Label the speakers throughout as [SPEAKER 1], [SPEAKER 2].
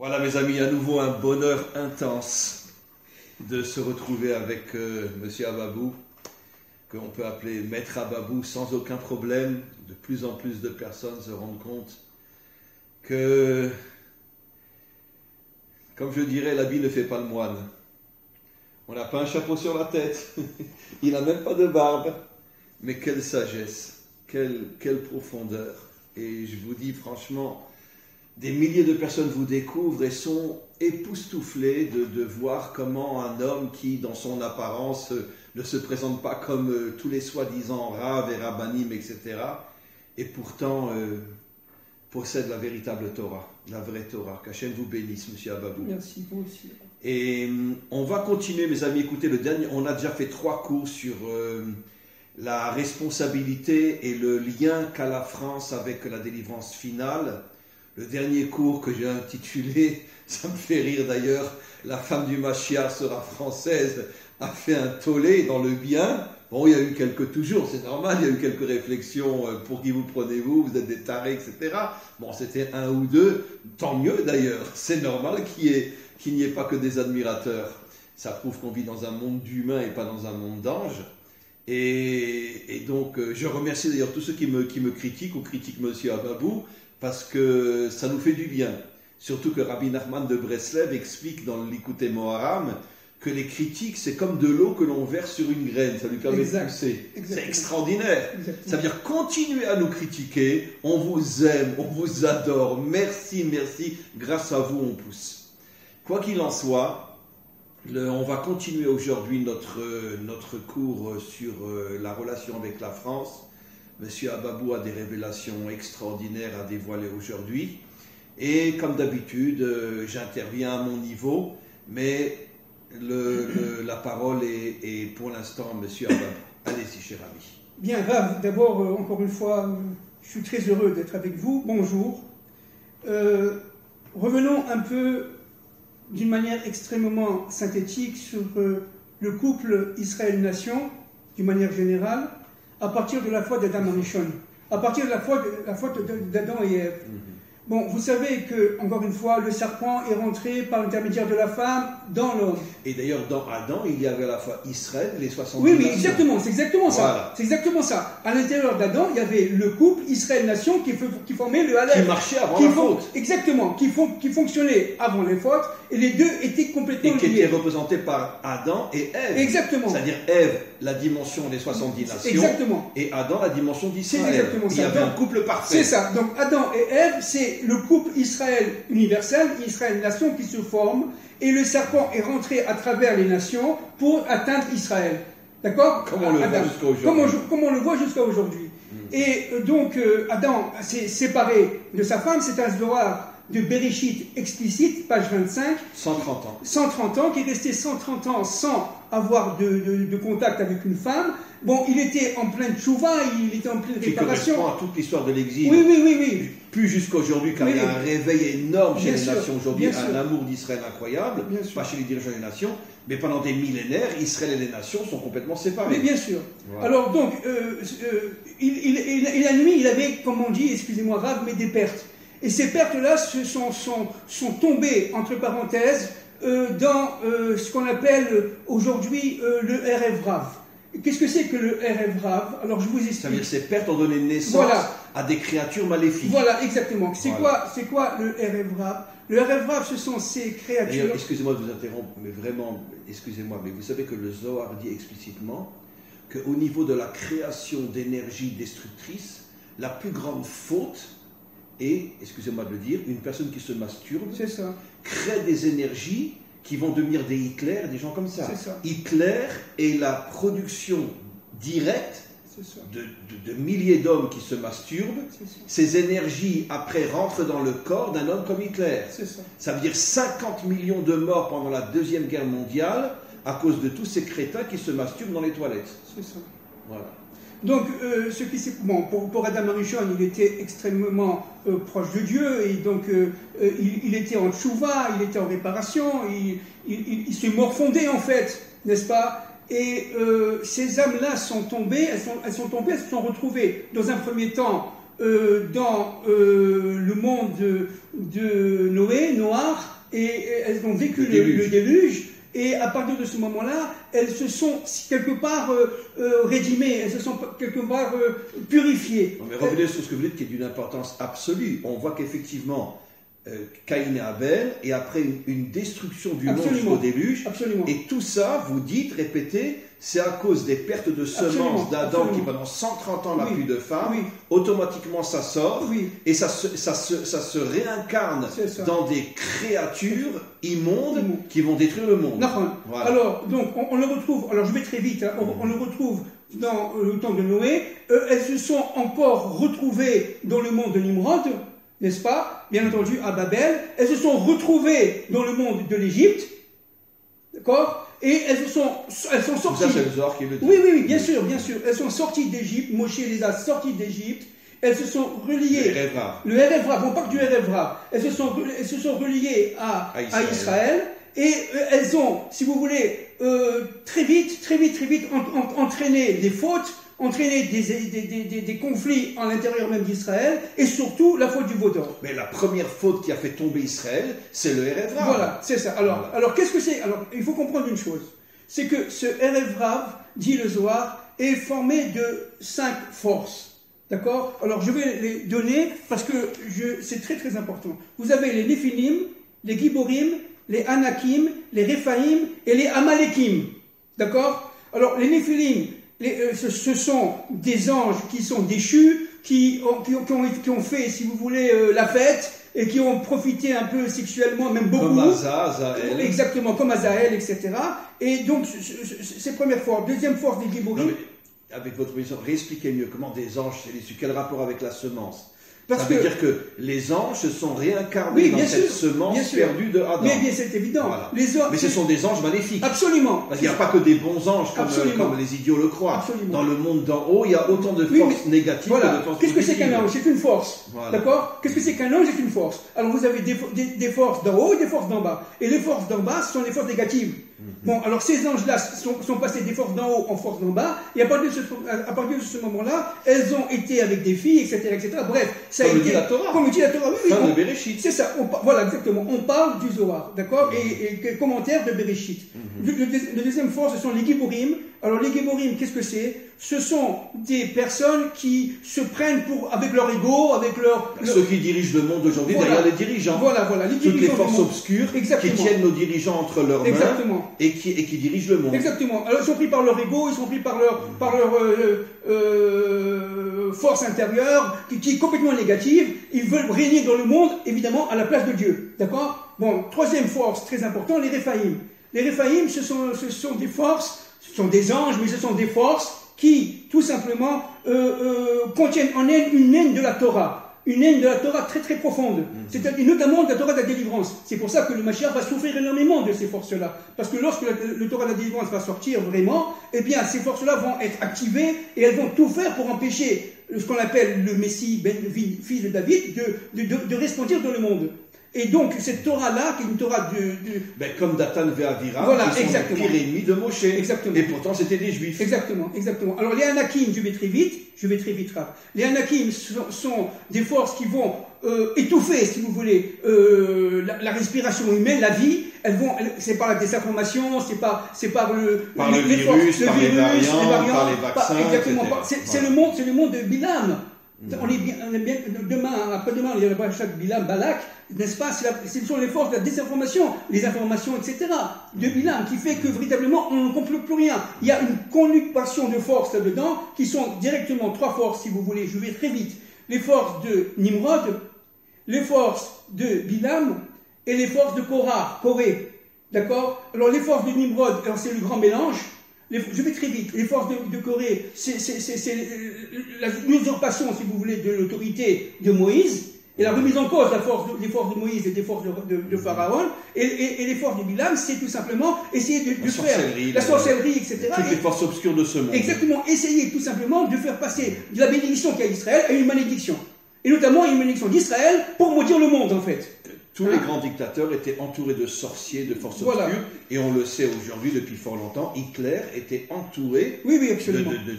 [SPEAKER 1] Voilà mes amis, à nouveau un bonheur intense de se retrouver avec Monsieur Ababou, qu'on peut appeler Maître Ababou sans aucun problème. De plus en plus de personnes se rendent compte que, comme je dirais, l'habit ne fait pas le moine. On n'a pas un chapeau sur la tête, il n'a même pas de barbe, mais quelle sagesse, quelle profondeur. Et je vous dis franchement, des milliers de personnes vous découvrent et sont époustouflées de voir comment un homme qui, dans son apparence, ne se présente pas comme tous les soi-disant raves et rabbanim, etc., et pourtant possède la véritable Torah, la vraie Torah. Qu'Hachem vous bénisse, Monsieur Ababou.
[SPEAKER 2] Merci, vous aussi.
[SPEAKER 1] Et on va continuer, mes amis. Écoutez, le dernier, on a déjà fait 3 cours sur la responsabilité et le lien qu'a la France avec la délivrance finale. Le dernier cours que j'ai intitulé, ça me fait rire d'ailleurs, la femme du Mashiach sera française, a fait un tollé dans le bien. Bon, il y a eu toujours, c'est normal, il y a eu quelques réflexions, pour qui vous prenez-vous, vous êtes des tarés, etc. Bon, c'était 1 ou 2, tant mieux d'ailleurs, c'est normal qu'il n'y ait pas que des admirateurs. Ça prouve qu'on vit dans un monde d'humains et pas dans un monde d'anges. Et donc, je remercie d'ailleurs tous ceux qui me critiquent ou critiquent Monsieur Ababou, parce que ça nous fait du bien. Surtout que Rabbi Nachman de Breslev explique dans l'Likutei Moharam que les critiques, c'est comme de l'eau que l'on verse sur une graine, ça lui permet de pousser. C'est extraordinaire. Exactement. Ça veut dire continuez à nous critiquer, on vous aime, on vous adore, merci, merci, grâce à vous on pousse. Quoi qu'il en soit, on va continuer aujourd'hui notre cours sur la relation avec la France. Monsieur Ababou a des révélations extraordinaires à dévoiler aujourd'hui. Et comme d'habitude, j'interviens à mon niveau, mais la parole est pour l'instant Monsieur Ababou. Allez-y, cher ami.
[SPEAKER 2] Bien, Rav, d'abord, encore une fois, je suis très heureux d'être avec vous. Bonjour. Revenons un peu d'une manière extrêmement synthétique sur le couple Israël-Nation, d'une manière générale, à partir de la foi d'Adam Arishon, à partir de la foi d'Adam et Ève. Bon, vous savez que, encore une fois, le serpent est rentré par l'intermédiaire de la femme dans l'homme.
[SPEAKER 1] Et d'ailleurs, dans Adam, il y avait à la fois Israël et les 70
[SPEAKER 2] Oui,
[SPEAKER 1] nations.
[SPEAKER 2] exactement, c'est exactement ça.
[SPEAKER 1] Voilà.
[SPEAKER 2] C'est exactement ça. À l'intérieur d'Adam, il y avait le couple Israël-Nation qui formait le Halef.
[SPEAKER 1] Qui marchait avant la faute.
[SPEAKER 2] Exactement, qui fonctionnait avant les fautes, et les deux étaient complètement liés.
[SPEAKER 1] Et qui étaient représentés par Adam et Ève.
[SPEAKER 2] Exactement.
[SPEAKER 1] C'est-à-dire Ève, la dimension des 70 nations.
[SPEAKER 2] Exactement.
[SPEAKER 1] Et Adam, la dimension d'Israël.
[SPEAKER 2] C'est exactement ça.
[SPEAKER 1] Il y avait un couple parfait.
[SPEAKER 2] C'est ça. Donc Adam et Ève, c'est le couple Israël universel, Israël-Nation qui se forme, et le serpent est rentré à travers les nations pour atteindre Israël. D'accord ?
[SPEAKER 1] Comme on le voit jusqu'à aujourd'hui.
[SPEAKER 2] Comme on le voit jusqu'à aujourd'hui. Et donc, Adam s'est séparé de sa femme, c'est un Zohar de Bereshit explicite, page 25.
[SPEAKER 1] 130 ans.
[SPEAKER 2] 130 ans, qui est resté 130 ans sans avoir de contact avec une femme. Bon, il était en pleine tchouva, il était en pleine réparation.
[SPEAKER 1] Qui correspond à toute l'histoire de l'exil.
[SPEAKER 2] Oui.
[SPEAKER 1] Plus jusqu'à aujourd'hui, car il y a un réveil énorme chez les nations aujourd'hui, un amour d'Israël incroyable, pas chez les dirigeants des nations, mais pendant des millénaires, Israël et les nations sont complètement séparés.
[SPEAKER 2] Mais bien sûr. Voilà. Alors donc, la nuit, il avait, comme on dit, excusez-moi Rav, mais des pertes. Et ces pertes-là sont tombées, entre parenthèses, dans ce qu'on appelle aujourd'hui le Erev Rav. Qu'est-ce que c'est que le Erev Rav? Alors je vous explique.
[SPEAKER 1] Ça veut dire ces pertes ont donné naissance à des créatures maléfiques.
[SPEAKER 2] Voilà, exactement. C'est quoi le Erev Rav? Le Erev Rav, ce sont ces créatures...
[SPEAKER 1] Excusez-moi de vous interrompre, mais vraiment, excusez-moi, mais vous savez que le Zohar dit explicitement qu'au niveau de la création d'énergie destructrice, la plus grande faute est, excusez-moi de le dire, une personne qui se masturbe, crée des énergies qui vont devenir des Hitler, des gens comme ça. Hitler est la production directe de milliers d'hommes qui se masturbent. Ces énergies, après, rentrent dans le corps d'un homme comme Hitler. Ça veut dire 50 millions de morts pendant la Deuxième Guerre mondiale à cause de tous ces crétins qui se masturbent dans les toilettes. Voilà.
[SPEAKER 2] Donc, pour Adam Arishon, il était extrêmement proche de Dieu, et donc il était en tchouva, il était en réparation, il se morfondait en fait, n'est-ce pas? Et ces âmes-là sont tombées, elles se sont retrouvées dans un premier temps dans le monde de Noé, Noir, et elles ont vécu le déluge. Et à partir de ce moment-là, elles se sont quelque part rédimées, elles se sont quelque part purifiées.
[SPEAKER 1] Non, mais revenez sur ce que vous dites qui est d'une importance absolue. On voit qu'effectivement, Caïn et Abel, et après une destruction du monde jusqu'au déluge,
[SPEAKER 2] Absolument.
[SPEAKER 1] Et tout ça, vous dites, répétez, c'est à cause des pertes de semences d'Adam qui pendant 130 ans n'a plus de femme, automatiquement ça sort, et ça se réincarne dans des créatures immondes qui vont détruire le monde.
[SPEAKER 2] Voilà. Alors, donc, on le retrouve, alors je vais très vite, hein, on le retrouve dans le temps de Noé, elles se sont encore retrouvées dans le monde de Nimrod, n'est-ce pas? Bien entendu, à Babel. Elles se sont retrouvées dans le monde de l'Égypte. D'accord? Et elles sont sorties.
[SPEAKER 1] Ça, c'est le Zohar qui le dit.
[SPEAKER 2] Oui, bien sûr. Elles sont sorties d'Égypte. Moshe les a sorties d'Égypte. Elles se sont reliées. Le Erev Rav. On parle du Erev Rav. Elles se sont reliées à Israël. Et elles ont, si vous voulez, très vite entraîné des fautes, entraîner des conflits à l'intérieur même d'Israël, et surtout la faute du veau d'or.
[SPEAKER 1] Mais la première faute qui a fait tomber Israël, c'est le Erev Rav.
[SPEAKER 2] Voilà, c'est ça. Alors qu'est-ce que c'est? Alors, il faut comprendre une chose. C'est que ce Erev Rav, dit le Zohar, est formé de 5 forces. D'accord? Alors, je vais les donner parce que c'est très très important. Vous avez les Néphilim, les Giborim, les Anakim, les Rephaïm et les Amalekim. D'accord? Alors, les Néphilim, ce sont des anges qui sont déchus, qui ont fait, si vous voulez, la fête, et qui ont profité un peu sexuellement, même beaucoup.
[SPEAKER 1] Comme Azaël.
[SPEAKER 2] Exactement, comme Azaël, etc. Et donc, c'est première force. Deuxième force des Giborim.
[SPEAKER 1] Avec votre mission, réexpliquez mieux comment des anges, c'est quel rapport avec la semence?
[SPEAKER 2] Ça
[SPEAKER 1] veut dire que les anges se sont réincarnés dans cette semence perdue de Adam.
[SPEAKER 2] Mais bien, c'est évident.
[SPEAKER 1] Voilà. Mais ce sont des anges maléfiques.
[SPEAKER 2] Absolument.
[SPEAKER 1] Parce qu'il n'y a pas que des bons anges comme les idiots le croient.
[SPEAKER 2] Absolument.
[SPEAKER 1] Dans le monde d'en haut, il y a autant de forces négatives que de forces positives.
[SPEAKER 2] Qu'est-ce que c'est qu'un ange? C'est une force. Voilà. D'accord? Qu'est-ce que c'est qu'un ange? C'est une force. Alors vous avez des forces d'en haut et des forces d'en bas. Et les forces d'en bas, ce sont les forces négatives. Bon, alors ces anges-là sont passés des forces d'en haut en forces d'en bas, et à partir de ce moment-là, elles ont été avec des filles, etc. Bref, ça
[SPEAKER 1] comme
[SPEAKER 2] a été... Comme le dit la Torah.
[SPEAKER 1] Fin de Bereshit.
[SPEAKER 2] C'est ça, voilà, exactement. On parle du Zohar, d'accord, et commentaire de Bereshit. Le deuxième force, ce sont les Giborim. Alors les Giborim, qu'est-ce que c'est? Ce sont des personnes qui se prennent avec leur ego, avec leur...
[SPEAKER 1] Ceux qui dirigent le monde aujourd'hui, derrière les dirigeants.
[SPEAKER 2] Voilà,
[SPEAKER 1] toutes les forces obscures qui tiennent nos dirigeants entre leurs mains et qui dirigent le monde.
[SPEAKER 2] Exactement. Alors ils sont pris par leur ego, ils sont pris par leur force intérieure qui est complètement négative. Ils veulent régner dans le monde, évidemment, à la place de Dieu. D'accord? Bon, troisième force, très important, les Rephaïm. Les Rephaïm, ce sont des forces, ce sont des anges, mais ce sont des forces qui, tout simplement, contiennent en elles une haine de la Torah. Une haine de la Torah très très profonde, c'est-à-dire notamment de la Torah de la délivrance. C'est pour ça que le Mashiach va souffrir énormément de ces forces-là. Parce que lorsque le Torah de la délivrance va sortir vraiment, eh bien ces forces-là vont être activées et elles vont tout faire pour empêcher ce qu'on appelle le Messie, fils de David, de resplendir dans le monde. Et donc, cette Torah-là, qui est une Torah
[SPEAKER 1] comme Datan et Aviram,
[SPEAKER 2] voilà,
[SPEAKER 1] qui sont les pires ennemis de Moshe.
[SPEAKER 2] Exactement.
[SPEAKER 1] Et pourtant, c'était des Juifs.
[SPEAKER 2] Exactement. Alors, les Anakim, je vais très vite, là. Les Anakim sont des forces qui vont étouffer, si vous voulez, la respiration humaine, la vie. C'est par la désinformation, c'est par
[SPEAKER 1] le virus, par les variants, par les vaccins,
[SPEAKER 2] exactement. C'est le monde de Bilam. On est bien, après-demain, il y aura chaque Bilam, Balak, n'est-ce pas? Ce sont les forces de la désinformation, les informations, etc. de Bilam, qui fait que véritablement on ne comprend plus rien. Il y a une conjugaison de forces là-dedans, qui sont directement 3 forces, si vous voulez, je vais très vite. Les forces de Nimrod, les forces de Bilam, et les forces de Corée. D'accord? Alors les forces de Nimrod, c'est le grand mélange. Je vais très vite. Les forces de Corée, c'est l'usurpation, si vous voulez, de l'autorité de Moïse, et la remise en cause des forces de Moïse et des forces de Pharaon, et les forces de Bilam, c'est tout simplement essayer de faire la sorcellerie, etc.
[SPEAKER 1] Toutes les forces obscures de ce monde.
[SPEAKER 2] Exactement, essayer tout simplement de faire passer de la bénédiction qu'il y a à Israël à une malédiction. Et notamment une malédiction d'Israël pour maudire le monde, en fait.
[SPEAKER 1] Tous les grands dictateurs étaient entourés de sorciers, de forces obscures, et on le sait aujourd'hui depuis fort longtemps, Hitler était entouré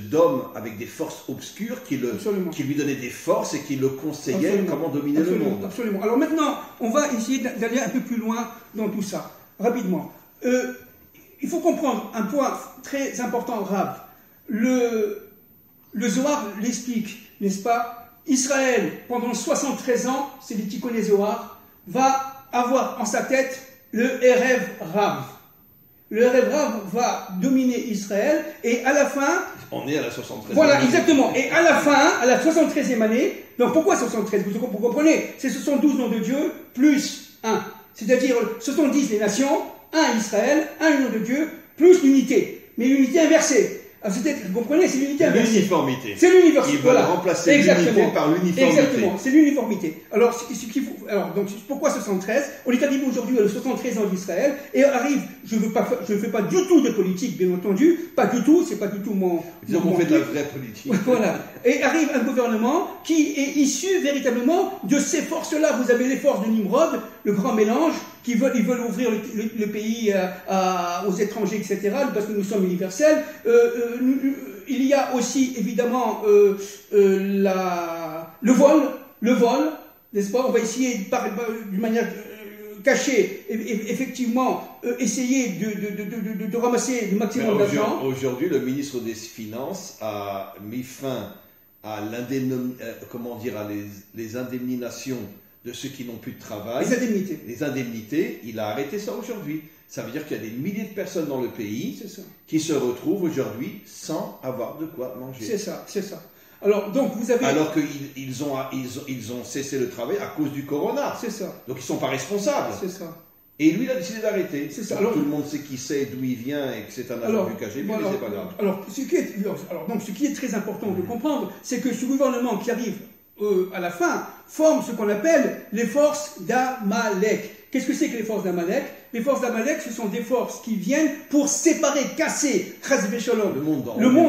[SPEAKER 1] d'hommes avec des forces obscures qui lui donnaient des forces et qui le conseillaient comment dominer le monde.
[SPEAKER 2] Absolument. Alors maintenant, on va essayer d'aller un peu plus loin dans tout ça, rapidement. Il faut comprendre un point très important, Rav. Le Zohar l'explique, n'est-ce pas? Israël, pendant 73 ans, c'est les Tikkuné Zohar, va avoir en sa tête le Erev Rav. Le Erev Rav va dominer Israël et à la fin...
[SPEAKER 1] On est à la 73e
[SPEAKER 2] Voilà, exactement. Et à la fin, à la 73e année, donc pourquoi 73? Vous comprenez? C'est 72 noms de Dieu plus 1. C'est-à-dire 70 les nations, 1 Israël, 1 nom de Dieu, plus l'unité. Mais l'unité inversée. Vous comprenez, c'est l'unité inversée.
[SPEAKER 1] L'uniformité.
[SPEAKER 2] C'est l'uniformité.
[SPEAKER 1] Ils veulent remplacer l'unité par l'uniformité.
[SPEAKER 2] Exactement, c'est l'uniformité. Alors, donc, pourquoi 73? On est arrivé aujourd'hui à 73 ans d'Israël, et arrive, je ne fais pas du tout de politique, bien entendu, pas du tout, c'est pas du tout mon...
[SPEAKER 1] Disons qu'on fait de la vraie politique.
[SPEAKER 2] Voilà. Et arrive un gouvernement qui est issu véritablement de ces forces-là. Vous avez les forces de Nimrod, le grand mélange, ils veulent ouvrir le pays aux étrangers, etc., parce que nous sommes universels. Il y a aussi, évidemment, le vol, n'est-ce pas? On va essayer, d'une manière cachée, effectivement, essayer de ramasser le maximum d'argent.
[SPEAKER 1] Aujourd'hui, le ministre des Finances a mis fin à les indemnisations de ceux qui n'ont plus de travail. Les indemnités, il a arrêté ça aujourd'hui. Ça veut dire qu'il y a des milliers de personnes dans le pays qui se retrouvent aujourd'hui sans avoir de quoi manger.
[SPEAKER 2] C'est ça. Alors, donc, vous avez...
[SPEAKER 1] Alors qu'ils ont cessé le travail à cause du corona.
[SPEAKER 2] C'est ça.
[SPEAKER 1] Donc, ils ne sont pas responsables.
[SPEAKER 2] C'est ça.
[SPEAKER 1] Et lui, il a décidé d'arrêter.
[SPEAKER 2] C'est ça.
[SPEAKER 1] Alors, tout le monde sait qui c'est, d'où il vient et que c'est un agent du KGB, mais c'est pas grave.
[SPEAKER 2] Alors, ce qui est très important de comprendre, c'est que ce gouvernement qui arrive à la fin forme ce qu'on appelle les forces d'Amalek. Qu'est-ce que c'est que les forces d'Amalek? Les forces d'Amalek, ce sont des forces qui viennent pour séparer, casser, le monde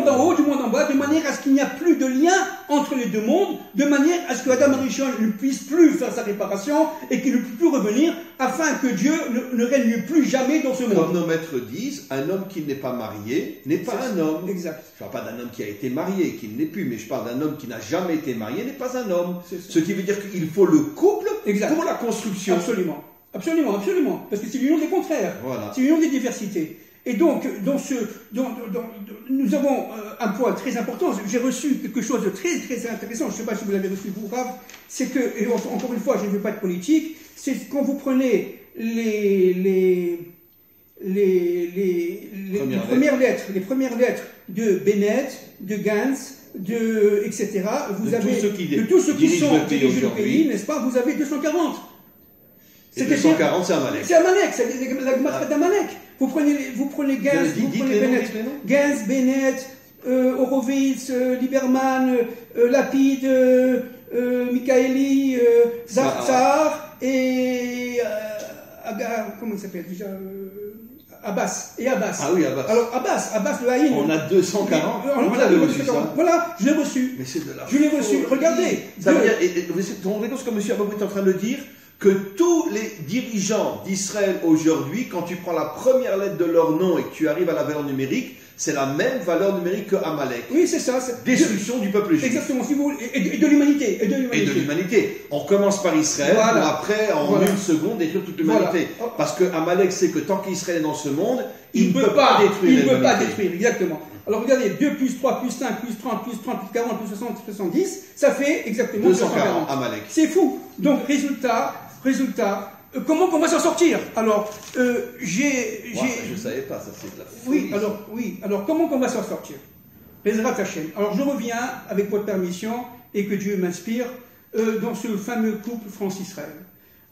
[SPEAKER 2] en haut du monde en bas, de manière à ce qu'il n'y a plus de lien entre les deux mondes, de manière à ce que Adam Arishon ne puisse plus faire sa réparation et qu'il ne puisse plus revenir, afin que Dieu ne règne plus jamais dans ce monde.
[SPEAKER 1] Comme nos maîtres disent, un homme qui n'est pas marié n'est pas un homme.
[SPEAKER 2] Exact.
[SPEAKER 1] Je ne parle pas d'un homme qui a été marié, qui ne l'est plus, mais je parle d'un homme qui n'a jamais été marié n'est pas un homme. Ce qui veut dire qu'il faut le couple pour la construction.
[SPEAKER 2] Absolument, parce que c'est l'union des contraires, c'est l'union des diversités. Et donc, nous avons un point très important. J'ai reçu quelque chose de très, très intéressant, je ne sais pas si vous l'avez reçu vous, Rav, c'est que, et encore une fois, je ne veux pas de politique, c'est quand vous prenez les premières lettres de Bennett, de Gantz, etc., vous avez, de tous ceux qui sont dirigés le pays, n'est-ce pas, vous avez 240.
[SPEAKER 1] Et 240, c'est Amalek.
[SPEAKER 2] C'est Amalek, c'est la Gematria d'Amalek. Vous prenez Gantz, vous prenez Bennett. Gantz, Bennett, Horowitz, Lieberman, Lapid, Mikaeli, Zahar et comment il s'appelle déjà Abbas.
[SPEAKER 1] Ah oui, Abbas.
[SPEAKER 2] Alors Abbas le Haïm.
[SPEAKER 1] On a 240. Vous l'avez reçu ça?
[SPEAKER 2] Voilà, je l'ai reçu.
[SPEAKER 1] Mais c'est de la
[SPEAKER 2] Je l'ai reçu. Regardez.
[SPEAKER 1] Ça veut dire, vous vous rendez compte ce que M. Ababou est en train de dire? Que tous les dirigeants d'Israël aujourd'hui, quand tu prends la première lettre de leur nom et que tu arrives à la valeur numérique, c'est la même valeur numérique que Amalek.
[SPEAKER 2] Oui, c'est ça.
[SPEAKER 1] Destruction du peuple juif.
[SPEAKER 2] Exactement, si vous voulez. Et de l'humanité.
[SPEAKER 1] Et de l'humanité. On commence par Israël, pour après, en une seconde, détruire toute l'humanité. Parce que Amalek sait que tant qu'Israël est dans ce monde, il ne peut pas détruire.
[SPEAKER 2] Il ne peut pas détruire, exactement. Alors regardez, 2 plus 3 plus 5 plus 30 plus 30 plus 40 plus 60 plus 70, ça fait exactement 240.
[SPEAKER 1] Amalek.
[SPEAKER 2] C'est fou. Donc, résultat, comment qu'on va s'en sortir? Alors,
[SPEAKER 1] je ne savais pas, ça c'est de la folie.
[SPEAKER 2] Alors, comment qu'on va s'en sortir? Bezrat Hashem. Alors, je reviens, avec votre permission, et que Dieu m'inspire, dans ce fameux couple France-Israël.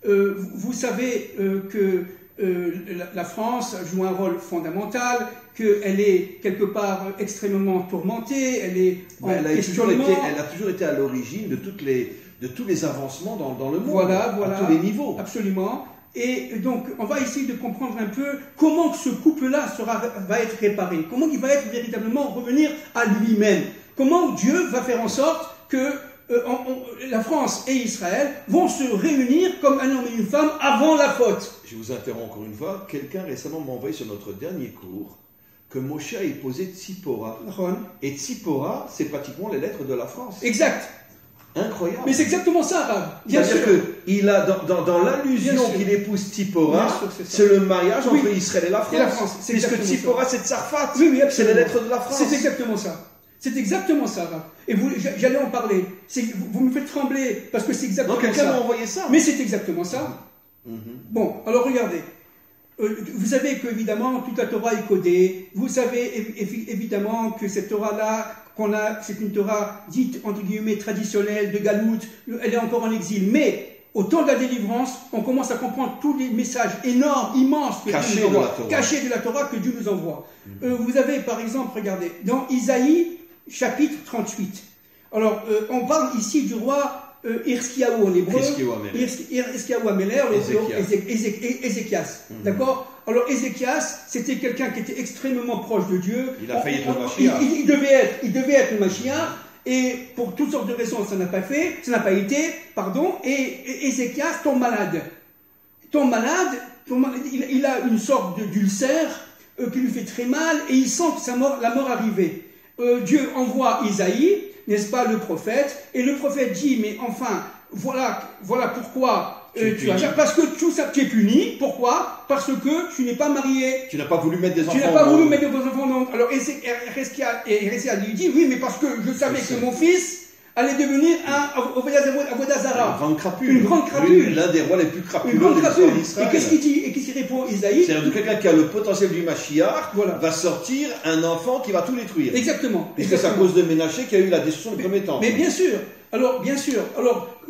[SPEAKER 2] Vous savez que la France joue un rôle fondamental, qu'elle est quelque part extrêmement tourmentée, elle est en questionnement.
[SPEAKER 1] Elle a toujours été à l'origine de tous les avancements dans le monde,
[SPEAKER 2] voilà,
[SPEAKER 1] à tous les niveaux.
[SPEAKER 2] Absolument. Et donc, on va essayer de comprendre un peu comment ce couple-là va être réparé, comment il va être véritablement revenir à lui-même, comment Dieu va faire en sorte que la France et Israël vont se réunir comme un homme et une femme avant la faute.
[SPEAKER 1] Je vous interromps encore une fois. Quelqu'un récemment m'a envoyé sur notre dernier cours que Moshe a épousé Tzipora. Et Tzipora, c'est pratiquement les lettres de la France.
[SPEAKER 2] Exact.
[SPEAKER 1] Incroyable.
[SPEAKER 2] Mais c'est exactement ça, Rav. Bien sûr.
[SPEAKER 1] C'est-à-dire qu'il a, dans l'allusion qu'il épouse Tzipora, c'est le mariage entre Israël et la France. Puisque Tzipora, c'est Tsarfat.
[SPEAKER 2] Oui,
[SPEAKER 1] c'est les lettres de la France.
[SPEAKER 2] C'est exactement ça. C'est exactement ça, Rav. Et j'allais en parler. Vous me faites trembler parce que c'est exactement ça.
[SPEAKER 1] Quelqu'un m'a envoyé ça.
[SPEAKER 2] Mais c'est exactement ça. Bon, alors regardez. Vous savez qu'évidemment, toute la Torah est codée. Vous savez évidemment que cette Torah-là, c'est une Torah dite, entre guillemets, traditionnelle, de Galout. Elle est encore en exil. Mais, au temps de la délivrance, on commence à comprendre tous les messages énormes, immenses que Dieu nous envoie, cachés de la Torah que Dieu nous envoie. Vous avez, par exemple, regardez, dans Isaïe, chapitre 38. Alors, on parle ici du roi Hirskiaou en hébreu, Hirskiaou Améler, Ézéchias. D'accord? Alors Ézéchias, c'était quelqu'un qui était extrêmement proche de Dieu.
[SPEAKER 1] Il a failli être le Mashiach.
[SPEAKER 2] Il devait être le Mashiach, et pour toutes sortes de raisons, ça n'a pas été, et Ézéchias tombe malade. Il a une sorte d'ulcère qui lui fait très mal, et il sent que la mort arriver. Dieu envoie Isaïe, n'est-ce pas, le prophète, et le prophète dit, mais enfin, voilà pourquoi parce que tu es puni. Pourquoi? Parce que tu n'es pas marié.
[SPEAKER 1] Tu n'as pas voulu mettre des enfants.
[SPEAKER 2] Tu n'as pas voulu mettre des enfants. Donc, alors, Hérésia lui dit, oui, mais parce que je savais que mon fils allait devenir un Avodazara.
[SPEAKER 1] Une grande crapule. L'un des rois les plus crapuleux de l'histoire d'Israël.
[SPEAKER 2] Et qu'est-ce qu'il dit? Et qu'est-ce qu'il répond Isaïe?
[SPEAKER 1] C'est quelqu'un qui a le potentiel du Mashiach, va sortir un enfant qui va tout détruire.
[SPEAKER 2] Exactement.
[SPEAKER 1] Puisque c'est à cause de Ménaché qu'il y a eu la destruction du premier temple.
[SPEAKER 2] Mais bien sûr. Alors,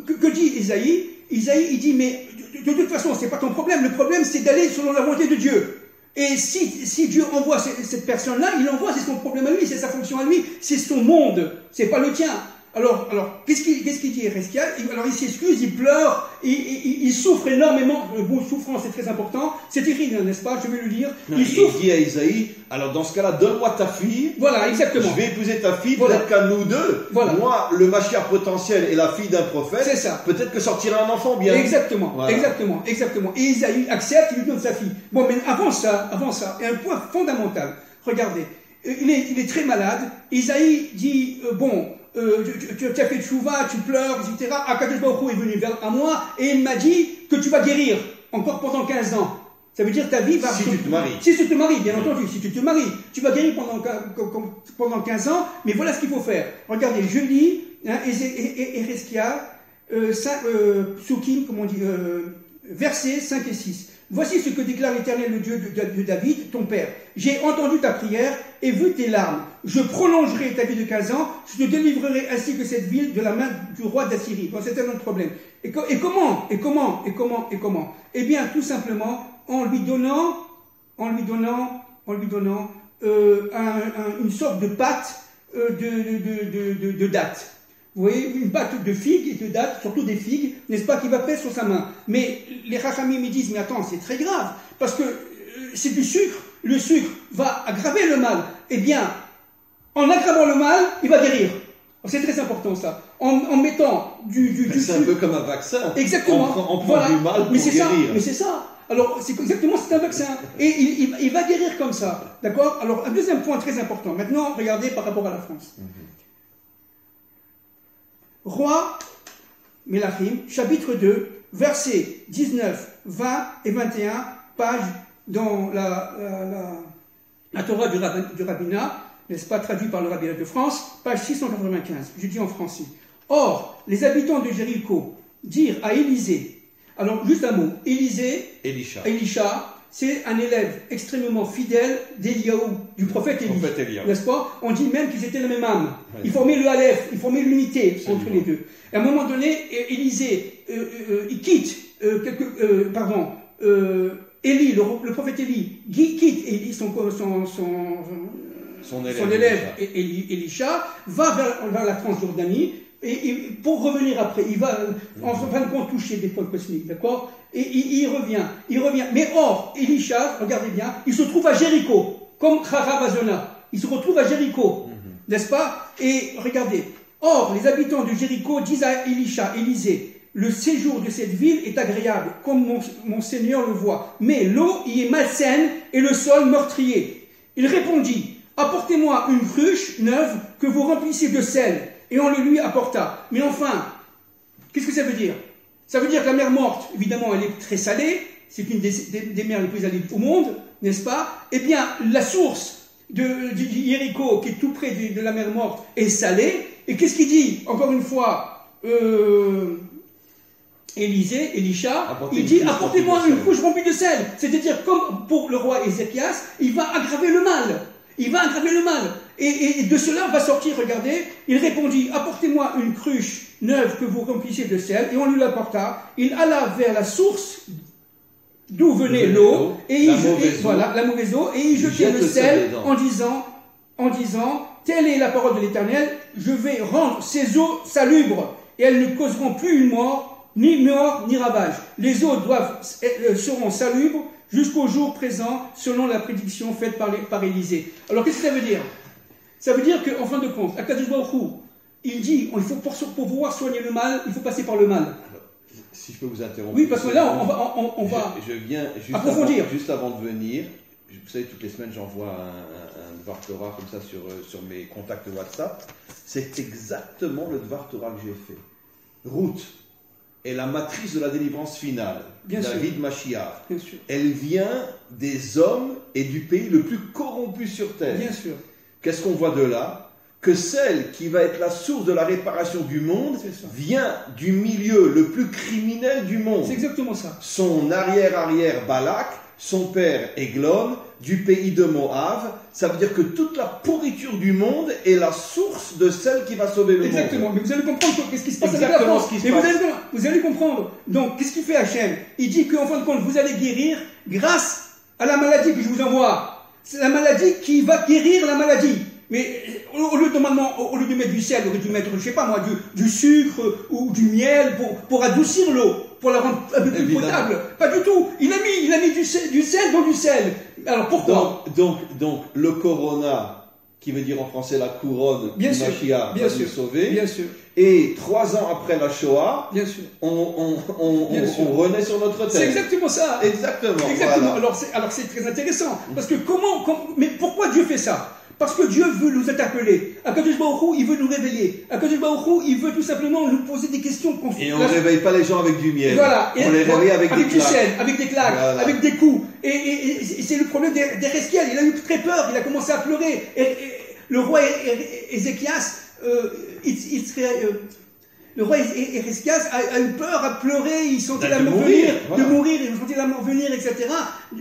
[SPEAKER 2] que dit Isaïe? Isaïe, il dit, mais de toute façon, c'est pas ton problème. Le problème, c'est d'aller selon la volonté de Dieu. Et si Dieu envoie cette personne-là, il envoie, c'est son problème à lui, c'est sa fonction à lui, c'est son monde, c'est pas le tien. Alors, qu'est-ce qu'il dit, Hérésia? Alors, il s'excuse, il pleure, il souffre énormément. Le mot souffrance, c'est très important. C'est terrible, n'est-ce pas? Je vais le lire.
[SPEAKER 1] Il dit à Isaïe, alors dans ce cas-là, donne-moi ta fille.
[SPEAKER 2] Voilà, exactement.
[SPEAKER 1] Je vais épouser ta fille, peut-être qu'à nous deux, moi, le Mashiach potentiel et la fille d'un prophète,
[SPEAKER 2] c'est ça.
[SPEAKER 1] Peut-être que sortira un enfant bien.
[SPEAKER 2] Exactement, voilà. exactement. Et Isaïe accepte, il lui donne sa fille. Bon, mais avant ça, et un point fondamental. Regardez, il est très malade. Isaïe dit, tu as fait tchouva, tu pleures, etc. Akadosh Baruch Hu est venu à moi et il m'a dit que tu vas guérir encore pendant 15 ans. Ça veut dire ta vie va...
[SPEAKER 1] Si tu te maries.
[SPEAKER 2] Si tu te maries, bien entendu. Si tu te maries, tu vas guérir pendant 15 ans. Mais voilà ce qu'il faut faire. Regardez, je lis Hérésia, Psukim, comment on dit, versets 5 et 6. Voici ce que déclare l'Éternel, le Dieu de David, ton père. J'ai entendu ta prière et vu tes larmes. Je prolongerai ta vie de 15 ans. Je te délivrerai ainsi que cette ville de la main du roi d'Assyrie. Bon, c'est un autre problème. Et comment? Eh bien, tout simplement, en lui donnant une sorte de pâte de dattes. Vous voyez, une pâte de figues et de dattes, surtout des figues, n'est-ce pas, qui va pèse sur sa main. Mais les Chachamim me disent, mais attends, c'est très grave, parce que c'est du sucre, le sucre va aggraver le mal. Eh bien, en aggravant le mal, il va guérir. C'est très important ça. En mettant du
[SPEAKER 1] c'est
[SPEAKER 2] sucre.
[SPEAKER 1] Un peu comme un vaccin.
[SPEAKER 2] Exactement.
[SPEAKER 1] On prend du mal pour guérir.
[SPEAKER 2] Mais c'est ça. Alors, c'est un vaccin. Et il va guérir comme ça. D'accord? Alors, un deuxième point très important. Maintenant, regardez par rapport à la France. Roi Melachim, chapitre 2, versets 19, 20 et 21, page dans la Torah du rabbinat, n'est-ce pas, traduit par le rabbinat de France, page 695, je dis en français. Or, les habitants de Jéricho dirent à Élisée, alors juste un mot, Élisha, c'est un élève extrêmement fidèle d'Eliaou, du prophète Élie, n'est-ce pas? On dit même qu'ils étaient la même âme. Oui. Ils formaient le Aleph, ils formaient l'unité entre les deux. Et à un moment donné, Élisée, il quitte, Élie, le prophète Élie, quitte Élie, son élève Élisha, va vers la Transjordanie, et pour revenir après, il va en fin de compte toucher des points cosmiques, d'accord? Et il revient. Mais or, Élisha, regardez bien, il se trouve à Jéricho, comme Charav Azona. Il se retrouve à Jéricho, n'est-ce pas? Et regardez, Or, les habitants de Jéricho disent à Élisée, le séjour de cette ville est agréable, comme mon Seigneur le voit, mais l'eau y est malsaine et le sol meurtrier. Il répondit, apportez-moi une cruche neuve que vous remplissez de sel. Et on le lui apporta. Mais enfin, qu'est-ce que ça veut dire? Ça veut dire que la mer Morte, évidemment, elle est très salée. C'est une des mers les plus salées au monde, n'est-ce pas? Eh bien, la source de Jéricho, qui est tout près de la mer Morte, est salée. Et qu'est-ce qu'il dit? Encore une fois, Elisha, il dit, apportez-moi une couche remplie de sel. C'est-à-dire, comme pour le roi Ézéchias, il va aggraver le mal. Il va aggraver le mal. Et de cela va sortir, regardez, il répondit, apportez-moi une cruche neuve que vous remplissez de sel. Et on lui l'apporta. Il alla vers la source d'où venait l'eau, et il jetait, voilà, la mauvaise eau, et il jetait le sel en disant, telle est la parole de l'Éternel, je vais rendre ces eaux salubres, et elles ne causeront plus une mort, ni ravage. Les eaux seront salubres jusqu'au jour présent, selon la prédiction faite par Élisée. Alors, qu'est-ce que ça veut dire? Ça veut dire qu'en fin de compte, Akadosh Baruch Hu, il dit, il faut pour pouvoir soigner le mal, il faut passer par le mal.
[SPEAKER 1] Si je peux vous interrompre.
[SPEAKER 2] Oui, parce que là, on va
[SPEAKER 1] je viens
[SPEAKER 2] approfondir.
[SPEAKER 1] Juste avant de venir, vous savez, toutes les semaines, j'envoie un Dvar Torah comme ça sur mes contacts WhatsApp. C'est exactement le Dvar Torah que j'ai fait. Ruth est la matrice de la délivrance finale.
[SPEAKER 2] Bien
[SPEAKER 1] David
[SPEAKER 2] sûr.
[SPEAKER 1] Mashiach.
[SPEAKER 2] Bien sûr.
[SPEAKER 1] Elle vient des hommes et du pays le plus corrompu sur terre.
[SPEAKER 2] Bien sûr.
[SPEAKER 1] Qu'est-ce qu'on voit de là? Que celle qui va être la source de la réparation du monde vient du milieu le plus criminel du monde.
[SPEAKER 2] C'est exactement ça.
[SPEAKER 1] Son arrière-arrière Balak, son père Eglon, du pays de Moab. Ça veut dire que toute la pourriture du monde est la source de celle qui va sauver le monde.
[SPEAKER 2] Exactement. Mais vous allez comprendre qu'est-ce qui se passe avec la
[SPEAKER 1] Exactement
[SPEAKER 2] France.
[SPEAKER 1] ce qui se
[SPEAKER 2] Mais
[SPEAKER 1] passe.
[SPEAKER 2] vous allez comprendre. Donc, qu'est-ce qu'il fait Hachem? Il dit qu'en fin de compte, vous allez guérir grâce à la maladie que je vous envoie. C'est la maladie qui va guérir la maladie. Mais au lieu de mettre du sel, au lieu de mettre, je sais pas moi, du sucre ou du miel pour adoucir l'eau, pour la rendre un peu plus potable. Pas du tout. Il a mis du sel dans du sel. Alors pourquoi?
[SPEAKER 1] Donc le corona, qui veut dire en français la couronne
[SPEAKER 2] bien
[SPEAKER 1] du
[SPEAKER 2] sûr,
[SPEAKER 1] Mashiach,
[SPEAKER 2] bien
[SPEAKER 1] va
[SPEAKER 2] sûr,
[SPEAKER 1] nous sauver.
[SPEAKER 2] Bien sûr.
[SPEAKER 1] Et 3 ans après la Shoah,
[SPEAKER 2] bien sûr.
[SPEAKER 1] on renaît sur notre terre.
[SPEAKER 2] C'est exactement ça.
[SPEAKER 1] Exactement.
[SPEAKER 2] Exactement.
[SPEAKER 1] Voilà.
[SPEAKER 2] Alors c'est très intéressant. Parce que mais pourquoi Dieu fait ça? Parce que Dieu veut nous interpeller. Akadosh Baruch Hu, il veut nous réveiller. Akadosh Baruch Hu, il veut tout simplement nous poser des questions.
[SPEAKER 1] Et on ne réveille pas les gens avec du miel.
[SPEAKER 2] Voilà.
[SPEAKER 1] On les réveille avec des
[SPEAKER 2] du sel, avec des claques,
[SPEAKER 1] voilà.
[SPEAKER 2] avec des coups. Et c'est le problème d'Eresquiel. Il a eu très peur. Il a commencé à pleurer. Et le roi Ézéchias, le roi Ézéchias a eu peur, a pleuré, il sentait la mort venir, de mourir, il sentait la mort venir, etc.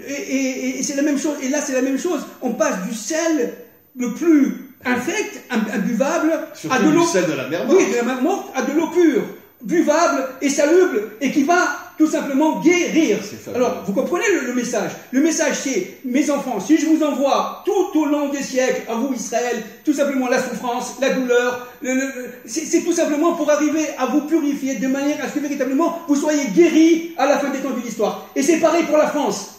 [SPEAKER 2] Et c'est la même chose. Et là, c'est la même chose. On passe du sel le plus infect, imbuvable,
[SPEAKER 1] surtout
[SPEAKER 2] à de l'eau.
[SPEAKER 1] Sel de la mer morte.
[SPEAKER 2] Oui, de la mer morte à de l'eau pure, buvable et salubre, et qui va tout simplement guérir. Alors, vous comprenez le message? Le message, c'est, mes enfants, si je vous envoie tout au long des siècles, à vous Israël, tout simplement la souffrance, la douleur, c'est tout simplement pour arriver à vous purifier de manière à ce que véritablement vous soyez guéris à la fin des temps de l'histoire. Et c'est pareil pour la France.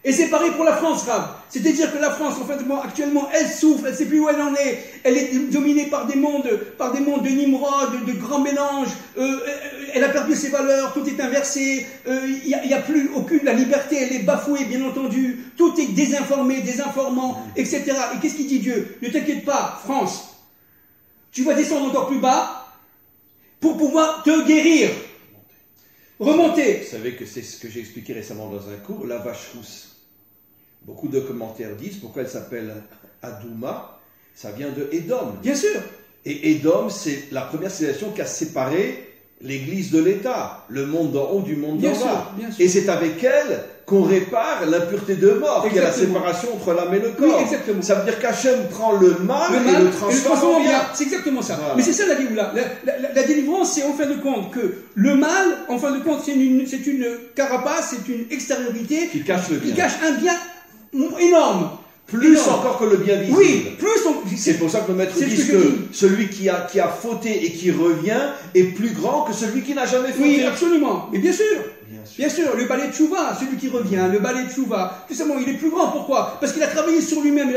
[SPEAKER 2] Et c'est pareil pour la France, Rav. C'est-à-dire que la France, en fait, actuellement, elle souffre, elle ne sait plus où elle en est. Elle est dominée par des mondes de Nimrod, de grands mélanges. Elle a perdu ses valeurs, tout est inversé. Il n'y a plus la liberté, elle est bafouée, bien entendu. Tout est désinformé, désinformant, etc. Et qu'est-ce qu'il dit Dieu? Ne t'inquiète pas, France. Tu vas descendre encore plus bas pour pouvoir te guérir. Remonter.
[SPEAKER 1] Vous savez que c'est ce que j'ai expliqué récemment dans un cours, la vache rousse. Beaucoup de commentaires disent pourquoi elle s'appelle Adouma. Ça vient de Édom.
[SPEAKER 2] Bien sûr.
[SPEAKER 1] Et Édom, c'est la première civilisation qui a séparé l'Église de l'État, le monde d'en haut du monde d'en bas. Et c'est avec elle qu'on répare l'impureté de mort, qui est la séparation entre l'âme et le corps.
[SPEAKER 2] Oui, exactement.
[SPEAKER 1] Ça veut dire qu'Hachem prend le mal et le transforme en bien.
[SPEAKER 2] C'est exactement ça.
[SPEAKER 1] Voilà.
[SPEAKER 2] Mais c'est ça la délivrance. La délivrance, c'est en fin de compte que le mal, en fin de compte, c'est une carapace, c'est une extériorité
[SPEAKER 1] qui cache le bien.
[SPEAKER 2] Qui cache un bien énorme.
[SPEAKER 1] Plus encore que le bien visible.
[SPEAKER 2] Oui, plus
[SPEAKER 1] c'est pour ça que le maître dit que celui qui a fauté et qui revient est plus grand que celui qui n'a jamais fauté.
[SPEAKER 2] Oui, absolument. Mais bien sûr. Bien sûr, le balai de Tchouva, celui qui revient, le balai de Tchouva, tout simplement, il est plus grand. Pourquoi? Parce qu'il a travaillé sur lui-même,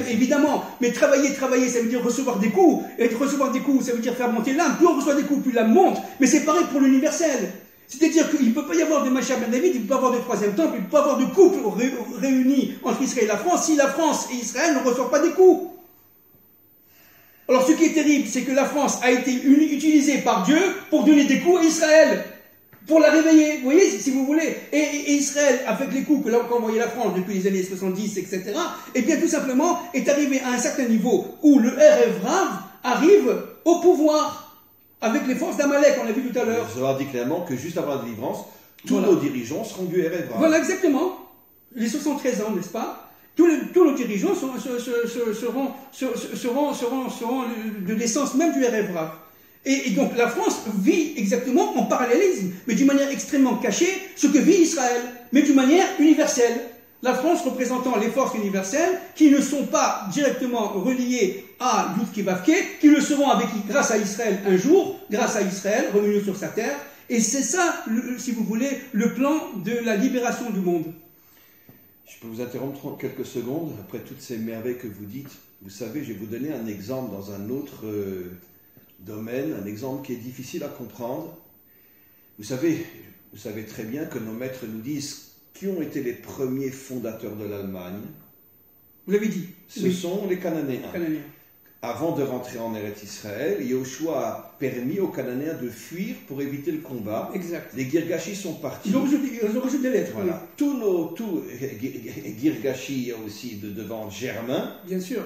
[SPEAKER 2] évidemment. Mais travailler, ça veut dire recevoir des coups. Et recevoir des coups, ça veut dire faire monter l'âme. Plus on reçoit des coups, plus l'âme monte. Mais c'est pareil pour l'universel. C'est-à-dire qu'il ne peut pas y avoir de Mashiach Ben David, il ne peut pas avoir de troisième temple, il ne peut pas avoir de couple réuni entre Israël et la France si la France et Israël ne reçoivent pas des coups. Alors ce qui est terrible, c'est que la France a été utilisée par Dieu pour donner des coups à Israël, pour la réveiller, vous voyez, si vous voulez. Et Israël, avec les coups que qu'a envoyé la France depuis les années 70, etc., et bien tout simplement est arrivé à un certain niveau où le RF Rav arrive au pouvoir. Avec les forces d'Amalek, on l'a vu tout à l'heure.
[SPEAKER 1] Je leur dis clairement que juste avant la délivrance, tous nos dirigeants seront du RF Rav.
[SPEAKER 2] Voilà, exactement. Les 73 ans, n'est-ce pas? Tous nos dirigeants seront de l'essence même du RF Rav. Et donc la France vit exactement en parallélisme, mais d'une manière extrêmement cachée, ce que vit Israël, mais d'une manière universelle. La France représentant les forces universelles qui ne sont pas directement reliées à Yud Vavke, qui le seront grâce à Israël un jour, grâce à Israël revenu sur sa terre. Et c'est ça, si vous voulez, le plan de la libération du monde.
[SPEAKER 1] Je peux vous interrompre quelques secondes après toutes ces merveilles que vous dites. Vous savez, je vais vous donner un exemple dans un autre domaine, un exemple qui est difficile à comprendre. Vous savez très bien que nos maîtres nous disent qui ont été les premiers fondateurs de l'Allemagne.
[SPEAKER 2] Vous l'avez dit.
[SPEAKER 1] Ce sont les Cananéens. Avant de rentrer en Eretz Israël, Yahushua a permis aux Cananéens de fuir pour éviter le combat.
[SPEAKER 2] Exact.
[SPEAKER 1] Les Girgachis sont partis.
[SPEAKER 2] Ils ont reçu des lettres.
[SPEAKER 1] Voilà. Girgachi aussi devant Germain.
[SPEAKER 2] Bien sûr.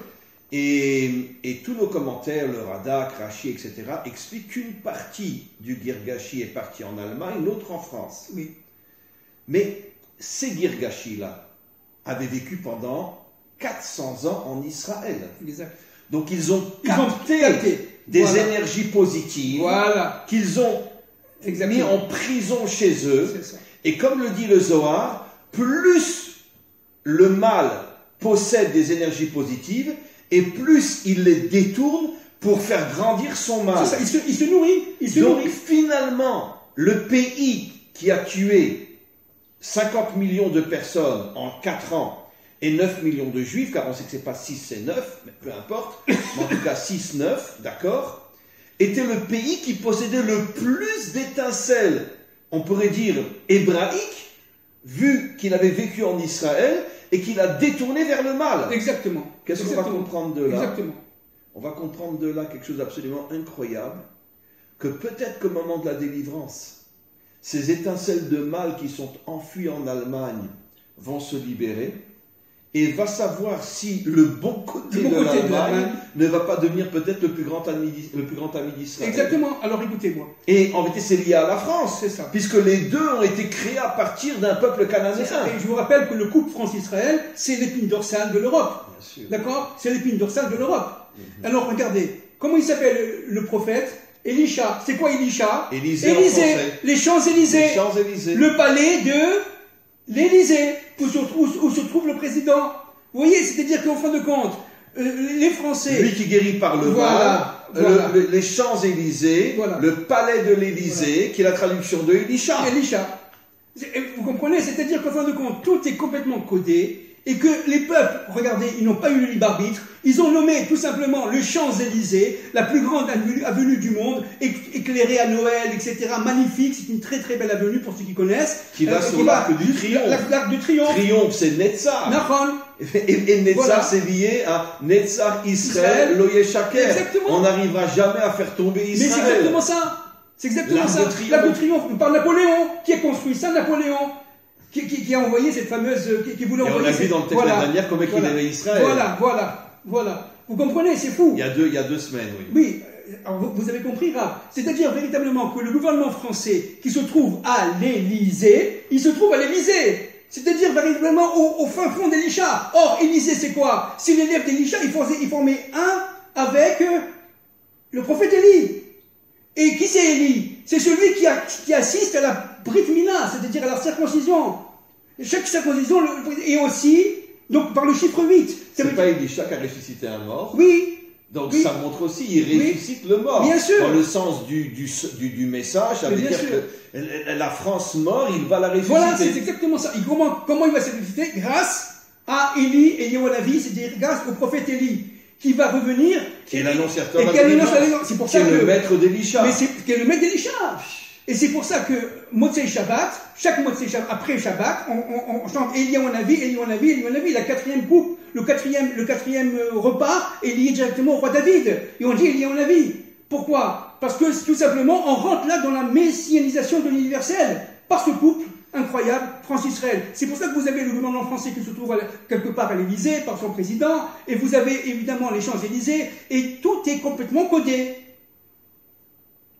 [SPEAKER 1] Et tous nos commentaires, le Radak, Rashi, etc., expliquent qu'une partie du Girgachi est partie en Allemagne, l'autre en France.
[SPEAKER 2] Oui.
[SPEAKER 1] Mais ces Girgachis-là avaient vécu pendant 400 ans en Israël.
[SPEAKER 2] Exact.
[SPEAKER 1] Donc ils ont capté des énergies positives qu'ils ont mis en prison chez eux. Et comme le dit le Zohar, plus le mal possède des énergies positives, et plus il les détourne pour faire grandir son mal.
[SPEAKER 2] C'est ça, il se nourrit.
[SPEAKER 1] Donc finalement, le pays qui a tué 50 millions de personnes en 4 ans, et 9 millions de juifs, car on sait que c'est pas 6, c'est 9, mais peu importe, mais en tout cas 6, 9, d'accord, était le pays qui possédait le plus d'étincelles, on pourrait dire hébraïques, vu qu'il avait vécu en Israël et qu'il a détourné vers le mal.
[SPEAKER 2] Exactement.
[SPEAKER 1] Qu'est-ce qu'on va comprendre de là?
[SPEAKER 2] Exactement.
[SPEAKER 1] On va comprendre de là quelque chose d'absolument incroyable, que peut-être qu'au moment de la délivrance, ces étincelles de mal qui sont enfuies en Allemagne vont se libérer, et va savoir si le bon côté de l'Allemagne ne va pas devenir peut-être le plus grand ami d'Israël.
[SPEAKER 2] Exactement. Alors écoutez-moi.
[SPEAKER 1] Et en vérité, c'est lié à la France.
[SPEAKER 2] C'est ça.
[SPEAKER 1] Puisque les deux ont été créés à partir d'un peuple cananéen.
[SPEAKER 2] Et je vous rappelle que le couple France-Israël, c'est l'épine dorsale de l'Europe.
[SPEAKER 1] Bien sûr.
[SPEAKER 2] D'accord? C'est l'épine dorsale de l'Europe. Alors regardez, comment il s'appelle le prophète? Elisha. C'est quoi Elisha?
[SPEAKER 1] Élysée.
[SPEAKER 2] Les Champs-Élysées. Le palais de l'Élysée, où se trouve le président. Vous voyez, c'est-à-dire qu'en fin de compte, les Français...
[SPEAKER 1] Lui qui guérit par le mal, les Champs-Élysées, le palais de l'Élysée, qui est la traduction de Elisha.
[SPEAKER 2] Vous comprenez? C'est-à-dire qu'en fin de compte, tout est complètement codé, et que les peuples, regardez, ils n'ont pas eu le libre arbitre, ils ont nommé tout simplement le Champs-Élysées, la plus grande avenue du monde, éclairée à Noël, etc., magnifique, c'est une très très belle avenue pour ceux qui connaissent.
[SPEAKER 1] Qui va sur l'arc du Triomphe.
[SPEAKER 2] L'arc du Triomphe.
[SPEAKER 1] Triomphe, c'est Netzar.
[SPEAKER 2] Nahon.
[SPEAKER 1] Et Netzar, c'est lié à Netzar Israël, Lo Yeshaker.
[SPEAKER 2] Exactement.
[SPEAKER 1] On n'arrivera jamais à faire tomber Israël.
[SPEAKER 2] Mais c'est exactement ça. C'est exactement ça. L'arc de Triomphe, par Napoléon, qui a construit ça, Napoléon. Qui a envoyé cette fameuse... qui voulait envoyer...
[SPEAKER 1] Et on a vu dans le texte la dernière comment il avait Israël.
[SPEAKER 2] Voilà. Vous comprenez, c'est fou.
[SPEAKER 1] Il y a 2 semaines, oui.
[SPEAKER 2] Oui, alors vous avez compris, Rav. C'est-à-dire véritablement que le gouvernement français qui se trouve à l'Élysée, il se trouve à l'Élysée. C'est-à-dire véritablement au fin fond d'Elisha. Or, Élysée, c'est quoi? C'est l'élève d'Elisha, il formait un avec le prophète Élie. Et qui c'est Élie? C'est celui qui assiste à la Brit Mila, c'est-à-dire à la circoncision. Et chaque circoncision, et aussi, donc par le chiffre 8.
[SPEAKER 1] C'est pas Elisha qui a ressuscité un mort?
[SPEAKER 2] Oui,
[SPEAKER 1] Donc
[SPEAKER 2] Oui.
[SPEAKER 1] ça montre aussi, il ressuscite le mort.
[SPEAKER 2] Bien sûr.
[SPEAKER 1] Dans le sens du message, ça veut
[SPEAKER 2] bien
[SPEAKER 1] dire
[SPEAKER 2] sûr.
[SPEAKER 1] que la France mort, il va la ressusciter.
[SPEAKER 2] Voilà, c'est exactement ça. Comment il va se ressusciter? Grâce à Eliyahu Hanavi, c'est-à-dire grâce au prophète Élie, qui va revenir.
[SPEAKER 1] Qui est l'annonciateur
[SPEAKER 2] et
[SPEAKER 1] de
[SPEAKER 2] qui
[SPEAKER 1] la
[SPEAKER 2] annonce
[SPEAKER 1] délivrance.
[SPEAKER 2] la délivrance. C'est pour
[SPEAKER 1] Qui
[SPEAKER 2] ça
[SPEAKER 1] est
[SPEAKER 2] que
[SPEAKER 1] le maître d'Elisha.
[SPEAKER 2] Mais qui est le maître d'Elisha. Et c'est pour ça que Motzei Shabbat, chaque Motzei Shabbat, après Shabbat, on chante Eliyahu Hanavi, Eliyahu Hanavi, Eliyahu Hanavi, la quatrième coupe, le quatrième repas est lié directement au roi David. Et on dit Eliyahu Hanavi. Pourquoi? Parce que tout simplement, on rentre là dans la messianisation de l'universel, par ce couple incroyable, France-Israël. C'est pour ça que vous avez le gouvernement français qui se trouve quelque part à l'Élysée, par son président, et vous avez évidemment les Champs-Élysées, et tout est complètement codé.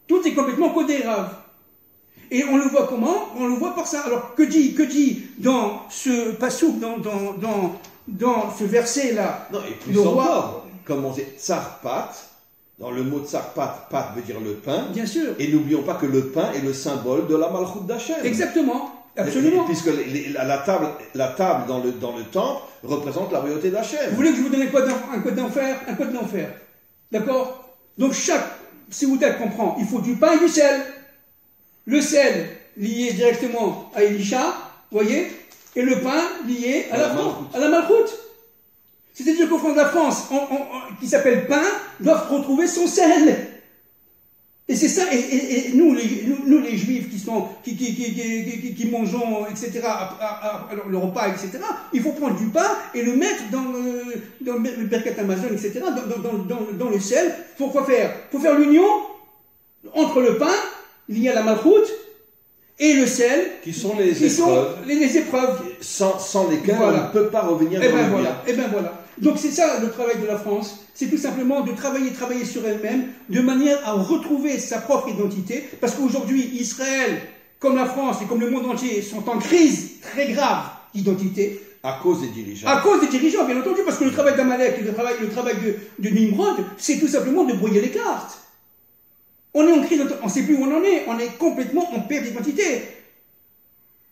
[SPEAKER 2] Tout est complètement codé, Rav. Et on le voit comment? On le voit par ça. Alors, que dit dans ce passouk, dans ce verset-là,
[SPEAKER 1] Non, et plus
[SPEAKER 2] le roi,
[SPEAKER 1] encore, comme on dit Tsarpat, dans le mot Tsarpat, pat veut dire le pain,
[SPEAKER 2] bien sûr,
[SPEAKER 1] et n'oublions pas que le pain est le symbole de la Malchut d'Hachem.
[SPEAKER 2] exactement, absolument.
[SPEAKER 1] Puisque la table dans le temple représente la royauté d'Hachem.
[SPEAKER 2] Vous voulez que je vous donne un code d'enfer? Un code d'enfer. D'accord? Donc si vous comprend, il faut du pain et du sel. Le sel lié directement à Elisha, voyez, et le pain lié à la Malchut. C'est-à-dire qu'au fond de la France, qui s'appelle pain, doivent retrouver son sel. Et c'est ça, et nous les juifs qui mangeons, etc., le repas, etc., il faut prendre du pain et le mettre dans le Birkat Amazon, etc., dans le sel. Pour quoi faire? Pour faire l'union entre le pain, lié à la Malchut, et le sel,
[SPEAKER 1] qui sont les épreuves.
[SPEAKER 2] Les épreuves.
[SPEAKER 1] Sans lesquelles
[SPEAKER 2] Voilà.
[SPEAKER 1] on ne peut pas revenir dans le bien.
[SPEAKER 2] Et ben voilà. Donc c'est ça le travail de la France, c'est tout simplement de travailler sur elle-même, de manière à retrouver sa propre identité, parce qu'aujourd'hui, Israël, comme la France et comme le monde entier, sont en crise très grave d'identité.
[SPEAKER 1] À cause des dirigeants.
[SPEAKER 2] À cause des dirigeants, bien entendu, parce que le travail d'Amalek et le travail de Nimrod, c'est tout simplement de brouiller les cartes. On est en crise, on ne sait plus où on en est, on est complètement en perte d'identité.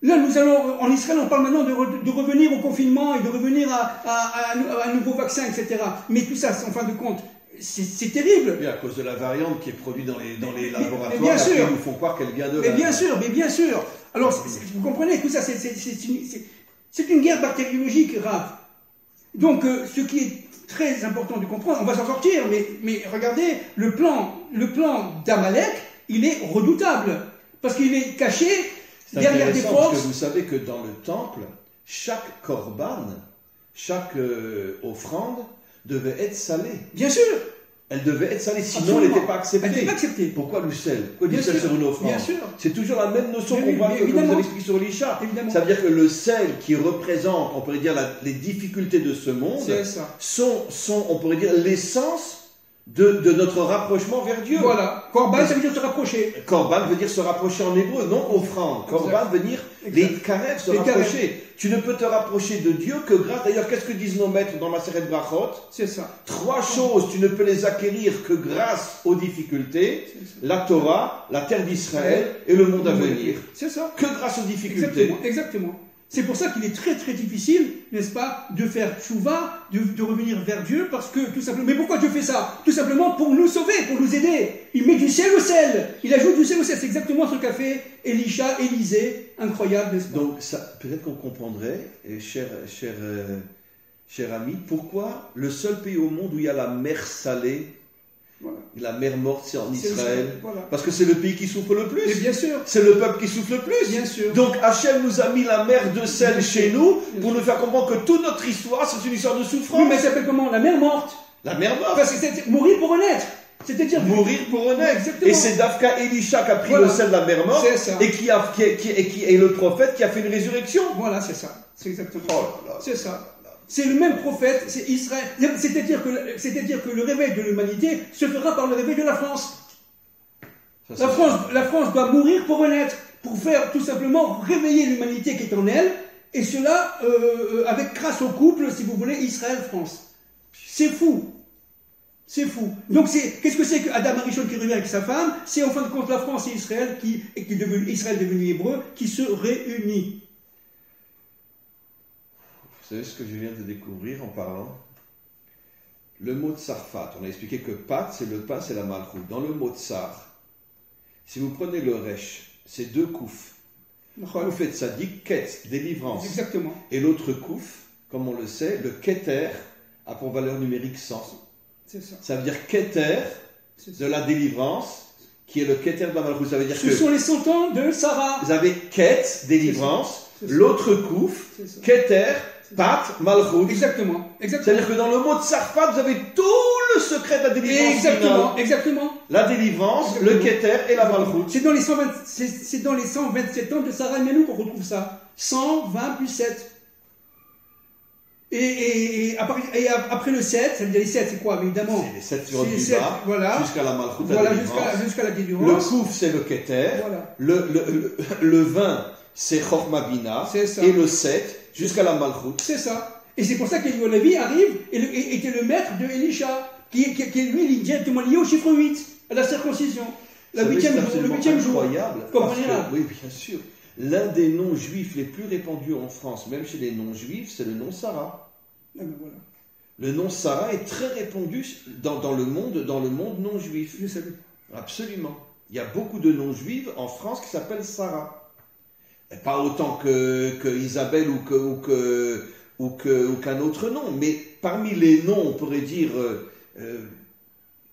[SPEAKER 2] Là, en Israël, on parle maintenant de revenir au confinement et de revenir à un nouveau vaccin, etc. Mais tout ça, en fin de compte, c'est terrible.
[SPEAKER 1] Oui, à cause de la variante qui est produite dans les laboratoires,
[SPEAKER 2] mais bien sûr.
[SPEAKER 1] ils nous font croire qu'elle vient de là.
[SPEAKER 2] Mais bien sûr. Alors, vous comprenez, tout ça, c'est une guerre bactériologique grave. Donc, ce qui est très important de comprendre, on va s'en sortir, mais regardez, le plan d'Amalek, il est redoutable. Parce qu'il est caché derrière des forces.
[SPEAKER 1] Parce que vous savez que dans le temple, chaque korban, chaque offrande devait être salée.
[SPEAKER 2] Bien sûr.
[SPEAKER 1] Elle devait être salée, sinon
[SPEAKER 2] Absolument.
[SPEAKER 1] elle n'était pas acceptée.
[SPEAKER 2] Elle n'était pas acceptée.
[SPEAKER 1] Pourquoi le sel? Pourquoi
[SPEAKER 2] Bien
[SPEAKER 1] du sel
[SPEAKER 2] sûr.
[SPEAKER 1] sur une offrande?
[SPEAKER 2] Bien sûr.
[SPEAKER 1] C'est toujours la même notion
[SPEAKER 2] Oui,
[SPEAKER 1] qu'on voit que vous
[SPEAKER 2] évidemment.
[SPEAKER 1] avez expliqué sur Elisha.
[SPEAKER 2] Évidemment.
[SPEAKER 1] Ça veut dire que le sel qui représente, on pourrait dire, les difficultés de ce monde,
[SPEAKER 2] C'est ça.
[SPEAKER 1] sont, on pourrait dire, l'essence de notre rapprochement vers Dieu.
[SPEAKER 2] Voilà. Korban, ça veut dire se rapprocher.
[SPEAKER 1] Korban veut dire se rapprocher en hébreu, non offrande. Korban veut dire les karev, se
[SPEAKER 2] Les
[SPEAKER 1] rapprocher. Tu ne peux te rapprocher de Dieu que grâce. D'ailleurs, qu'est-ce que disent nos maîtres dans Maseret Brachot?
[SPEAKER 2] C'est ça.
[SPEAKER 1] 3 choses, tu ne peux les acquérir que grâce aux difficultés, la Torah, la terre d'Israël et le monde à venir.
[SPEAKER 2] C'est ça.
[SPEAKER 1] Que grâce aux difficultés.
[SPEAKER 2] Exactement. C'est pour ça qu'il est très très difficile, n'est-ce pas, de faire tchouva, de revenir vers Dieu, parce que tout simplement. Mais pourquoi Dieu fait ça? Tout simplement pour nous sauver, pour nous aider. Il met du sel au sel. Il ajoute du sel au sel. C'est exactement ce qu'a fait Élisha, Élisée. Incroyable, n'est-ce pas?
[SPEAKER 1] Donc, ça, peut-être qu'on comprendrait, cher ami, pourquoi le seul pays au monde où il y a la mer salée,
[SPEAKER 2] voilà.
[SPEAKER 1] La mer morte, c'est en Israël.
[SPEAKER 2] Voilà.
[SPEAKER 1] Parce que c'est le pays qui souffre le plus.
[SPEAKER 2] Et bien sûr.
[SPEAKER 1] C'est le peuple qui souffre le plus.
[SPEAKER 2] Bien sûr.
[SPEAKER 1] Donc Hachem nous a mis la mer de sel
[SPEAKER 2] Bien
[SPEAKER 1] chez
[SPEAKER 2] sûr.
[SPEAKER 1] nous
[SPEAKER 2] Bien
[SPEAKER 1] pour nous faire comprendre que toute notre histoire, c'est une histoire de souffrance.
[SPEAKER 2] Oui, mais elle s'appelle comment? La mer morte.
[SPEAKER 1] La mer morte.
[SPEAKER 2] Parce que c'est mourir pour renaître. C'est-à-dire
[SPEAKER 1] mourir pour renaître.
[SPEAKER 2] Exactement.
[SPEAKER 1] Et c'est Dafka Elisha qui a pris
[SPEAKER 2] Voilà.
[SPEAKER 1] le sel de la mer morte
[SPEAKER 2] C'est ça.
[SPEAKER 1] et qui est le prophète qui a fait une résurrection.
[SPEAKER 2] Voilà, c'est ça. C'est exactement
[SPEAKER 1] Oh
[SPEAKER 2] ça.
[SPEAKER 1] là là.
[SPEAKER 2] C'est ça. C'est le même prophète, c'est Israël. C'est-à-dire que le réveil de l'humanité se fera par le réveil de la France.
[SPEAKER 1] Ça,
[SPEAKER 2] La France doit mourir pour renaître, pour faire tout simplement réveiller l'humanité qui est en elle, et cela avec grâce au couple, si vous voulez, Israël-France. C'est fou. C'est fou. Donc qu'est-ce que c'est que Adam Arishon qui revient avec sa femme? C'est en fin de compte la France et Israël Israël devenu hébreu, qui se réunit.
[SPEAKER 1] Vous savez ce que je viens de découvrir en parlant? le mot tsarfat, on a expliqué que pat, c'est le pain, c'est la malchoute. Dans le mot tsar, si vous prenez le resh, c'est deux kouf. Kouf et tzadik, ket, délivrance.
[SPEAKER 2] Exactement.
[SPEAKER 1] Et l'autre kouf, comme on le sait, le keter a pour valeur numérique 100.
[SPEAKER 2] C'est ça.
[SPEAKER 1] Ça veut dire keter de la délivrance, qui est le keter de la malchoute. Ça veut dire
[SPEAKER 2] Ce sont les 100 ans de Sarah.
[SPEAKER 1] vous avez ket, délivrance,
[SPEAKER 2] C'est ça.
[SPEAKER 1] l'autre kouf,
[SPEAKER 2] C'est ça.
[SPEAKER 1] keter, pat, malchoute.
[SPEAKER 2] Exactement.
[SPEAKER 1] C'est-à-dire que dans le mot tsarfat, vous avez tout le secret de la délivrance.
[SPEAKER 2] Exactement.
[SPEAKER 1] finale.
[SPEAKER 2] Exactement.
[SPEAKER 1] La délivrance, le keter et la malchoute.
[SPEAKER 2] C'est dans les 127 ans de Sarah et Menou qu'on retrouve ça. 120 plus 7. Et après le 7, ça veut dire les 7, c'est quoi évidemment?
[SPEAKER 1] C'est les 7 sur
[SPEAKER 2] C'est les
[SPEAKER 1] du
[SPEAKER 2] 7,
[SPEAKER 1] bas,
[SPEAKER 2] voilà.
[SPEAKER 1] jusqu'à la malchoute,
[SPEAKER 2] Voilà,
[SPEAKER 1] la délivrance.
[SPEAKER 2] jusqu'à la
[SPEAKER 1] Le
[SPEAKER 2] délivrance.
[SPEAKER 1] kouf, c'est le keter.
[SPEAKER 2] Voilà.
[SPEAKER 1] Le 20, c'est chorma bina.
[SPEAKER 2] C'est ça.
[SPEAKER 1] Et le 7, jusqu'à la malchoute.
[SPEAKER 2] C'est ça. Et c'est pour ça qu'Eliolavi arrive et était le maître de Elisha, qui lui, il est directement lié au chiffre 8, à la circoncision. Le huitième jour.
[SPEAKER 1] Incroyable.
[SPEAKER 2] Comprenez
[SPEAKER 1] Parce
[SPEAKER 2] là.
[SPEAKER 1] que, oui, bien sûr. L'un des noms juifs les plus répandus en France, même chez les non-juifs, c'est le nom Sarah.
[SPEAKER 2] Ah ben voilà.
[SPEAKER 1] Le nom Sarah est très répandu dans le monde non juif.
[SPEAKER 2] Je savais.
[SPEAKER 1] Absolument. Il y a beaucoup de noms juifs en France qui s'appellent Sarah. Et pas autant que Isabelle ou qu'un autre nom, mais parmi les noms, on pourrait dire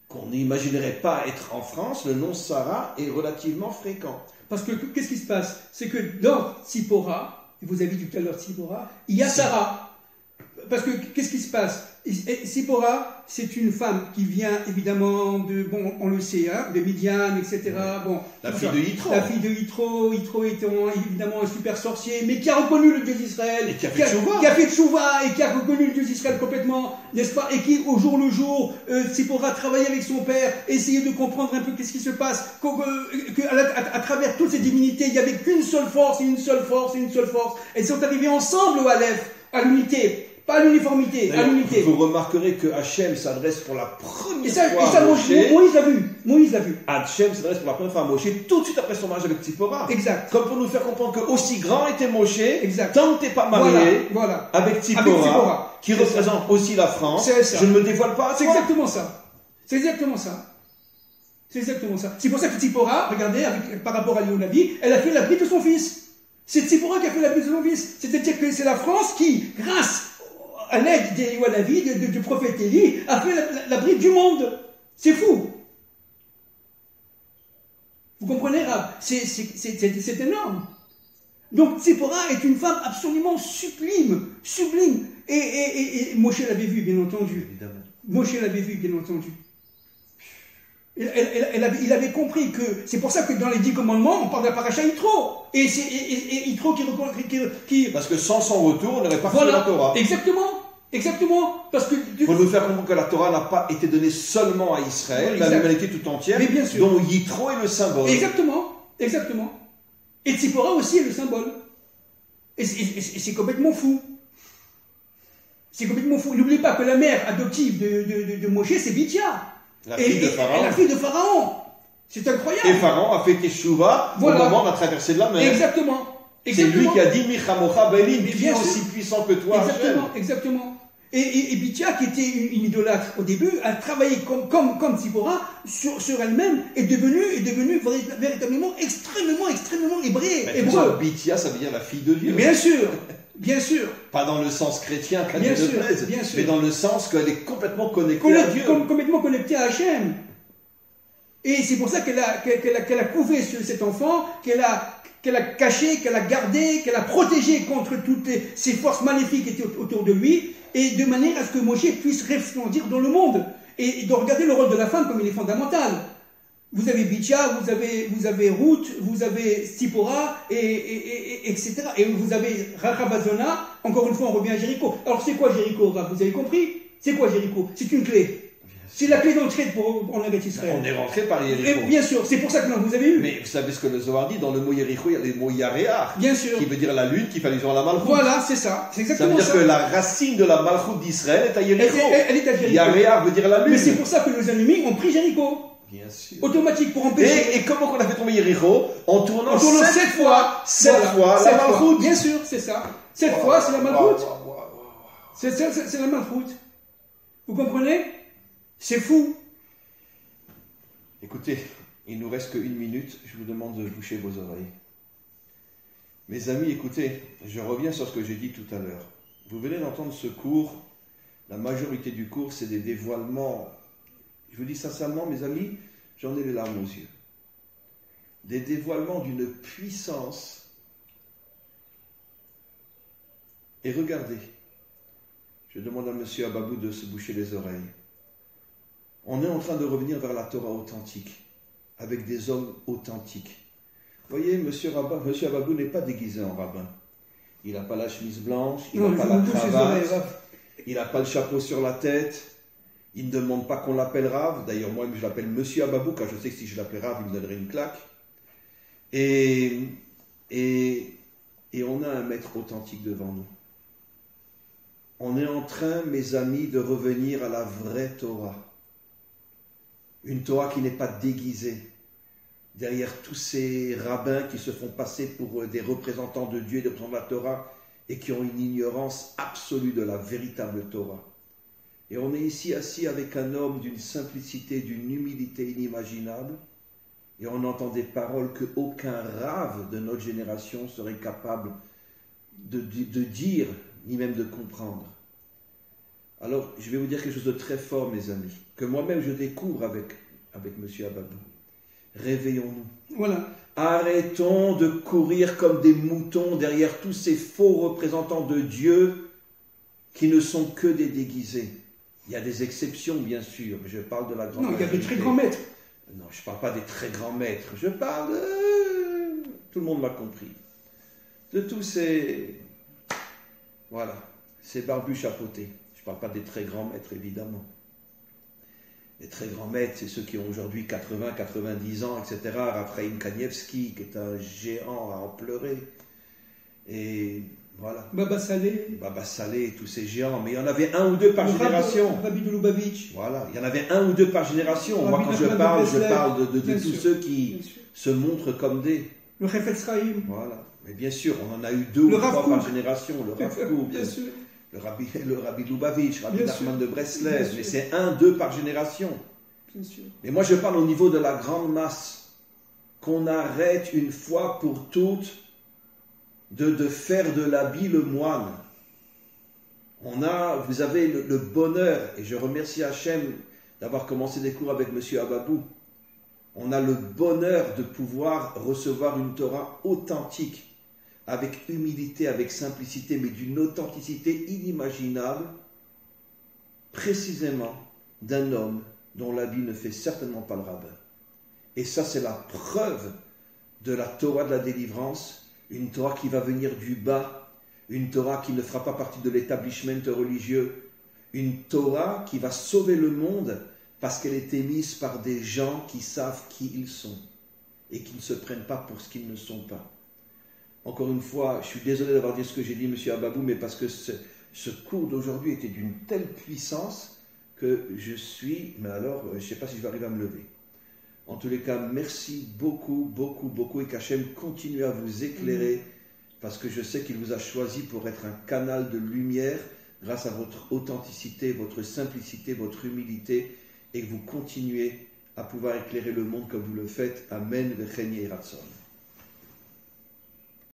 [SPEAKER 1] qu'on n'imaginerait pas être en France, le nom Sarah est relativement fréquent.
[SPEAKER 2] Parce que qu'est-ce qui se passe? C'est que dans Tzipora, et vous avez dit tout à l'heure Tzipora, il y a Sarah. Parce que qu'est-ce qui se passe? Tzipora, c'est une femme qui vient évidemment on le sait, hein, de Midian, etc. Bon,
[SPEAKER 1] La fille de Yitro.
[SPEAKER 2] La fille de Yitro. Yitro étant évidemment un super sorcier, mais qui a reconnu le Dieu d'Israël.
[SPEAKER 1] Et qui a fait tchouva.
[SPEAKER 2] Qui a fait tchouva et qui a reconnu le Dieu d'Israël complètement, n'est-ce pas? Et qui, au jour le jour, Tzipora travaillait avec son père, essayait de comprendre un peu qu'est-ce qui se passe, à travers toutes ces divinités, il n'y avait qu'une seule force, et une seule force, et une seule force. Elles sont arrivées ensemble au Aleph, à l'unité. Pas à l'uniformité, à l'unité.
[SPEAKER 1] Vous remarquerez que Hachem s'adresse pour la première fois
[SPEAKER 2] Et ça,
[SPEAKER 1] à Moshe.
[SPEAKER 2] Moïse l'a vu.
[SPEAKER 1] Hachem s'adresse pour la première fois à Moshe tout de suite après son mariage avec Tzipora.
[SPEAKER 2] Exact.
[SPEAKER 1] Comme pour nous faire comprendre que aussi grand était Moshe,
[SPEAKER 2] Exact.
[SPEAKER 1] tant que t'es pas marié
[SPEAKER 2] Voilà.
[SPEAKER 1] avec Tzipora, qui représente aussi la France,
[SPEAKER 2] C'est ça.
[SPEAKER 1] je ne me dévoile pas à toi.
[SPEAKER 2] C'est exactement ça. C'est exactement ça. C'est exactement ça. C'est pour ça que Tzipora, regardez, par rapport à Léonavi, elle a fait la bride de son fils. C'est Tzipora qui a fait la bride de son fils. C'est-à-dire que c'est la France qui, grâce à l'aide d'Eliolavi, du prophète Élie, a fait la bride du monde. C'est fou. Vous comprenez, Rav? C'est énorme. Donc Tzipora est une femme absolument sublime. Et Moshe l'avait vu, bien entendu.
[SPEAKER 1] Évidemment.
[SPEAKER 2] Moshe l'avait vu, bien entendu. Il avait compris que c'est pour ça que dans les 10 commandements, on parle de la paracha Yitro. Et Yitro qui.
[SPEAKER 1] Parce que sans son retour, on n'aurait pas fait
[SPEAKER 2] Voilà.
[SPEAKER 1] la Torah.
[SPEAKER 2] Exactement. Parce que.
[SPEAKER 1] Pour nous faire comprendre que la Torah n'a pas été donnée seulement à Israël,
[SPEAKER 2] Oui,
[SPEAKER 1] mais à
[SPEAKER 2] exact.
[SPEAKER 1] l'humanité tout entière,
[SPEAKER 2] Mais bien sûr.
[SPEAKER 1] dont Yitro est le symbole.
[SPEAKER 2] Exactement. Et Tzipora aussi est le symbole. Et c'est complètement fou. C'est complètement fou. N'oubliez pas que la mère adoptive de Moshe, c'est Bithia.
[SPEAKER 1] La fille de Pharaon.
[SPEAKER 2] La fille de Pharaon. C'est incroyable.
[SPEAKER 1] Et Pharaon a fait Teshuva
[SPEAKER 2] Voilà.
[SPEAKER 1] au moment de la traversée de la mer.
[SPEAKER 2] Exactement.
[SPEAKER 1] C'est lui qui a dit Michamocha Belim,
[SPEAKER 2] Mais
[SPEAKER 1] qui
[SPEAKER 2] bien
[SPEAKER 1] est
[SPEAKER 2] sûr.
[SPEAKER 1] aussi puissant que toi, Hachem.
[SPEAKER 2] Exactement. Et Bithia, qui était une idolâtre au début, a travaillé comme Tzipora sur elle-même, est devenue véritablement extrêmement hébreu.
[SPEAKER 1] Bithia, ça veut dire la fille de Dieu.
[SPEAKER 2] Bien sûr.
[SPEAKER 1] Pas dans le sens chrétien, qu'à
[SPEAKER 2] Bien
[SPEAKER 1] Dieu
[SPEAKER 2] sûr,
[SPEAKER 1] ne plaise,
[SPEAKER 2] bien sûr.
[SPEAKER 1] mais dans le sens qu'elle est complètement connectée à Dieu.
[SPEAKER 2] Complètement connectée à Hachem. Et c'est pour ça qu'elle a couvé cet enfant, qu'elle a caché, qu'elle a gardé, qu'elle a protégé contre toutes ces forces maléfiques qui étaient autour de lui, et de manière à ce que Moshe puisse resplendir dans le monde. Et de regarder le rôle de la femme comme il est fondamental. Vous avez Bithia, vous avez Ruth, vous avez Tzipora, etc. Et vous avez Rachavazona. Encore une fois, on revient à Jéricho. Alors c'est quoi Jéricho, Rav? Vous avez compris? C'est quoi Jéricho? C'est une clé. C'est la clé d'entrée en Eretz Israël.
[SPEAKER 1] On est rentré par
[SPEAKER 2] Et
[SPEAKER 1] Yericho.
[SPEAKER 2] bien sûr, c'est pour ça que vous avez eu.
[SPEAKER 1] Mais vous savez ce que le Zohar dit? Dans le mot Yericho, il y a les mots Yareach,
[SPEAKER 2] Bien sûr.
[SPEAKER 1] qui veut dire la lune, qui fait allusion à la Malchut.
[SPEAKER 2] Voilà, c'est ça. C'est
[SPEAKER 1] Ça
[SPEAKER 2] exactement
[SPEAKER 1] veut
[SPEAKER 2] ça.
[SPEAKER 1] dire que la racine de la Malchut d'Israël est à Yericho.
[SPEAKER 2] Elle est à Jéricho.
[SPEAKER 1] Yareach veut dire la lune.
[SPEAKER 2] Mais c'est pour ça que nos ennemis ont pris Jéricho.
[SPEAKER 1] Bien sûr.
[SPEAKER 2] Automatique pour empêcher.
[SPEAKER 1] Et comment on a fait tomber Yericho? En tournant
[SPEAKER 2] 7 fois.
[SPEAKER 1] Sept
[SPEAKER 2] Voilà,
[SPEAKER 1] fois
[SPEAKER 2] sept
[SPEAKER 1] la
[SPEAKER 2] fois.
[SPEAKER 1] Malchut.
[SPEAKER 2] Bien sûr, c'est ça. 7 fois, c'est la Malchut. C'est la Malchut. Vous comprenez? C'est fou.
[SPEAKER 1] Écoutez, il nous reste qu'une minute, je vous demande de boucher vos oreilles. Mes amis, écoutez, je reviens sur ce que j'ai dit tout à l'heure. Vous venez d'entendre ce cours, la majorité du cours, c'est des dévoilements. Je vous dis sincèrement, mes amis, j'en ai les larmes aux yeux. Des dévoilements d'une puissance. Et regardez, je demande à M. Ababou de se boucher les oreilles. On est en train de revenir vers la Torah authentique, avec des hommes authentiques. Vous voyez, M. Ababou n'est pas déguisé en rabbin. Il n'a pas la chemise blanche, il n'a pas la cravate, il n'a pas le chapeau sur la tête, il ne demande pas qu'on l'appelle Rav. D'ailleurs, moi, je l'appelle M. Ababou, car je sais que si je l'appelais Rav, il me donnerait une claque. Et on a un maître authentique devant nous. On est en train, mes amis, de revenir à la vraie Torah. Une Torah qui n'est pas déguisée derrière tous ces rabbins qui se font passer pour des représentants de Dieu et des représentants de la Torah et qui ont une ignorance absolue de la véritable Torah. Et on est ici assis avec un homme d'une simplicité, d'une humilité inimaginable, et on entend des paroles qu'aucun rave de notre génération serait capable de dire, ni même de comprendre. Alors, je vais vous dire quelque chose de très fort, mes amis, que moi-même je découvre avec M. Ababou. Réveillons-nous.
[SPEAKER 2] Voilà.
[SPEAKER 1] Arrêtons de courir comme des moutons derrière tous ces faux représentants de Dieu qui ne sont que des déguisés. Il y a des exceptions, bien sûr, mais je parle de la grande
[SPEAKER 2] Non, il y a
[SPEAKER 1] majorité.
[SPEAKER 2] des très grands maîtres.
[SPEAKER 1] Non, je ne parle pas des très grands maîtres. Je parle de... Tout le monde m'a compris. De tous ces... Voilà, ces barbus chapeautés. Je ne parle pas des très grands maîtres, évidemment. Les très grands maîtres, c'est ceux qui ont aujourd'hui 80, 90 ans, etc. Raphaël Kanievski, qui est un géant à en pleurer. Et voilà.
[SPEAKER 2] Baba
[SPEAKER 1] Salé, tous ces géants. Mais il y en avait un ou deux par génération.
[SPEAKER 2] Rabbi de Lubavitch.
[SPEAKER 1] Voilà, il y en avait un ou deux par génération. Moi, quand je parle de tous ceux qui se montrent comme des...
[SPEAKER 2] Le Chefetz Chaim.
[SPEAKER 1] Voilà. Mais bien sûr, on en a eu deux ou trois par génération. Le Rav Kook,
[SPEAKER 2] bien sûr.
[SPEAKER 1] le Rabbi Lubavitch, Rabbi Nachman de Breslev, mais c'est un, deux par génération.
[SPEAKER 2] Bien sûr.
[SPEAKER 1] Mais moi je parle au niveau de la grande masse, qu'on arrête une fois pour toutes de faire de l'habit le moine. Vous avez le bonheur, et je remercie Hachem d'avoir commencé des cours avec M. Ababou, on a le bonheur de pouvoir recevoir une Torah authentique, avec humilité, avec simplicité, mais d'une authenticité inimaginable, précisément d'un homme dont l'habit ne fait certainement pas le rabbin. Et ça, c'est la preuve de la Torah de la délivrance, une Torah qui va venir du bas, une Torah qui ne fera pas partie de l'établissement religieux, une Torah qui va sauver le monde parce qu'elle est émise par des gens qui savent qui ils sont et qui ne se prennent pas pour ce qu'ils ne sont pas. Encore une fois, je suis désolé d'avoir dit ce que j'ai dit, M. Ababou, mais parce que ce cours d'aujourd'hui était d'une telle puissance que je suis, mais alors, je ne sais pas si je vais arriver à me lever. En tous les cas, merci beaucoup, beaucoup, beaucoup, et qu'Hachem continue à vous éclairer, parce que je sais qu'il vous a choisi pour être un canal de lumière, grâce à votre authenticité, votre simplicité, votre humilité, et que vous continuez à pouvoir éclairer le monde comme vous le faites. Amen, v'cheni ratson.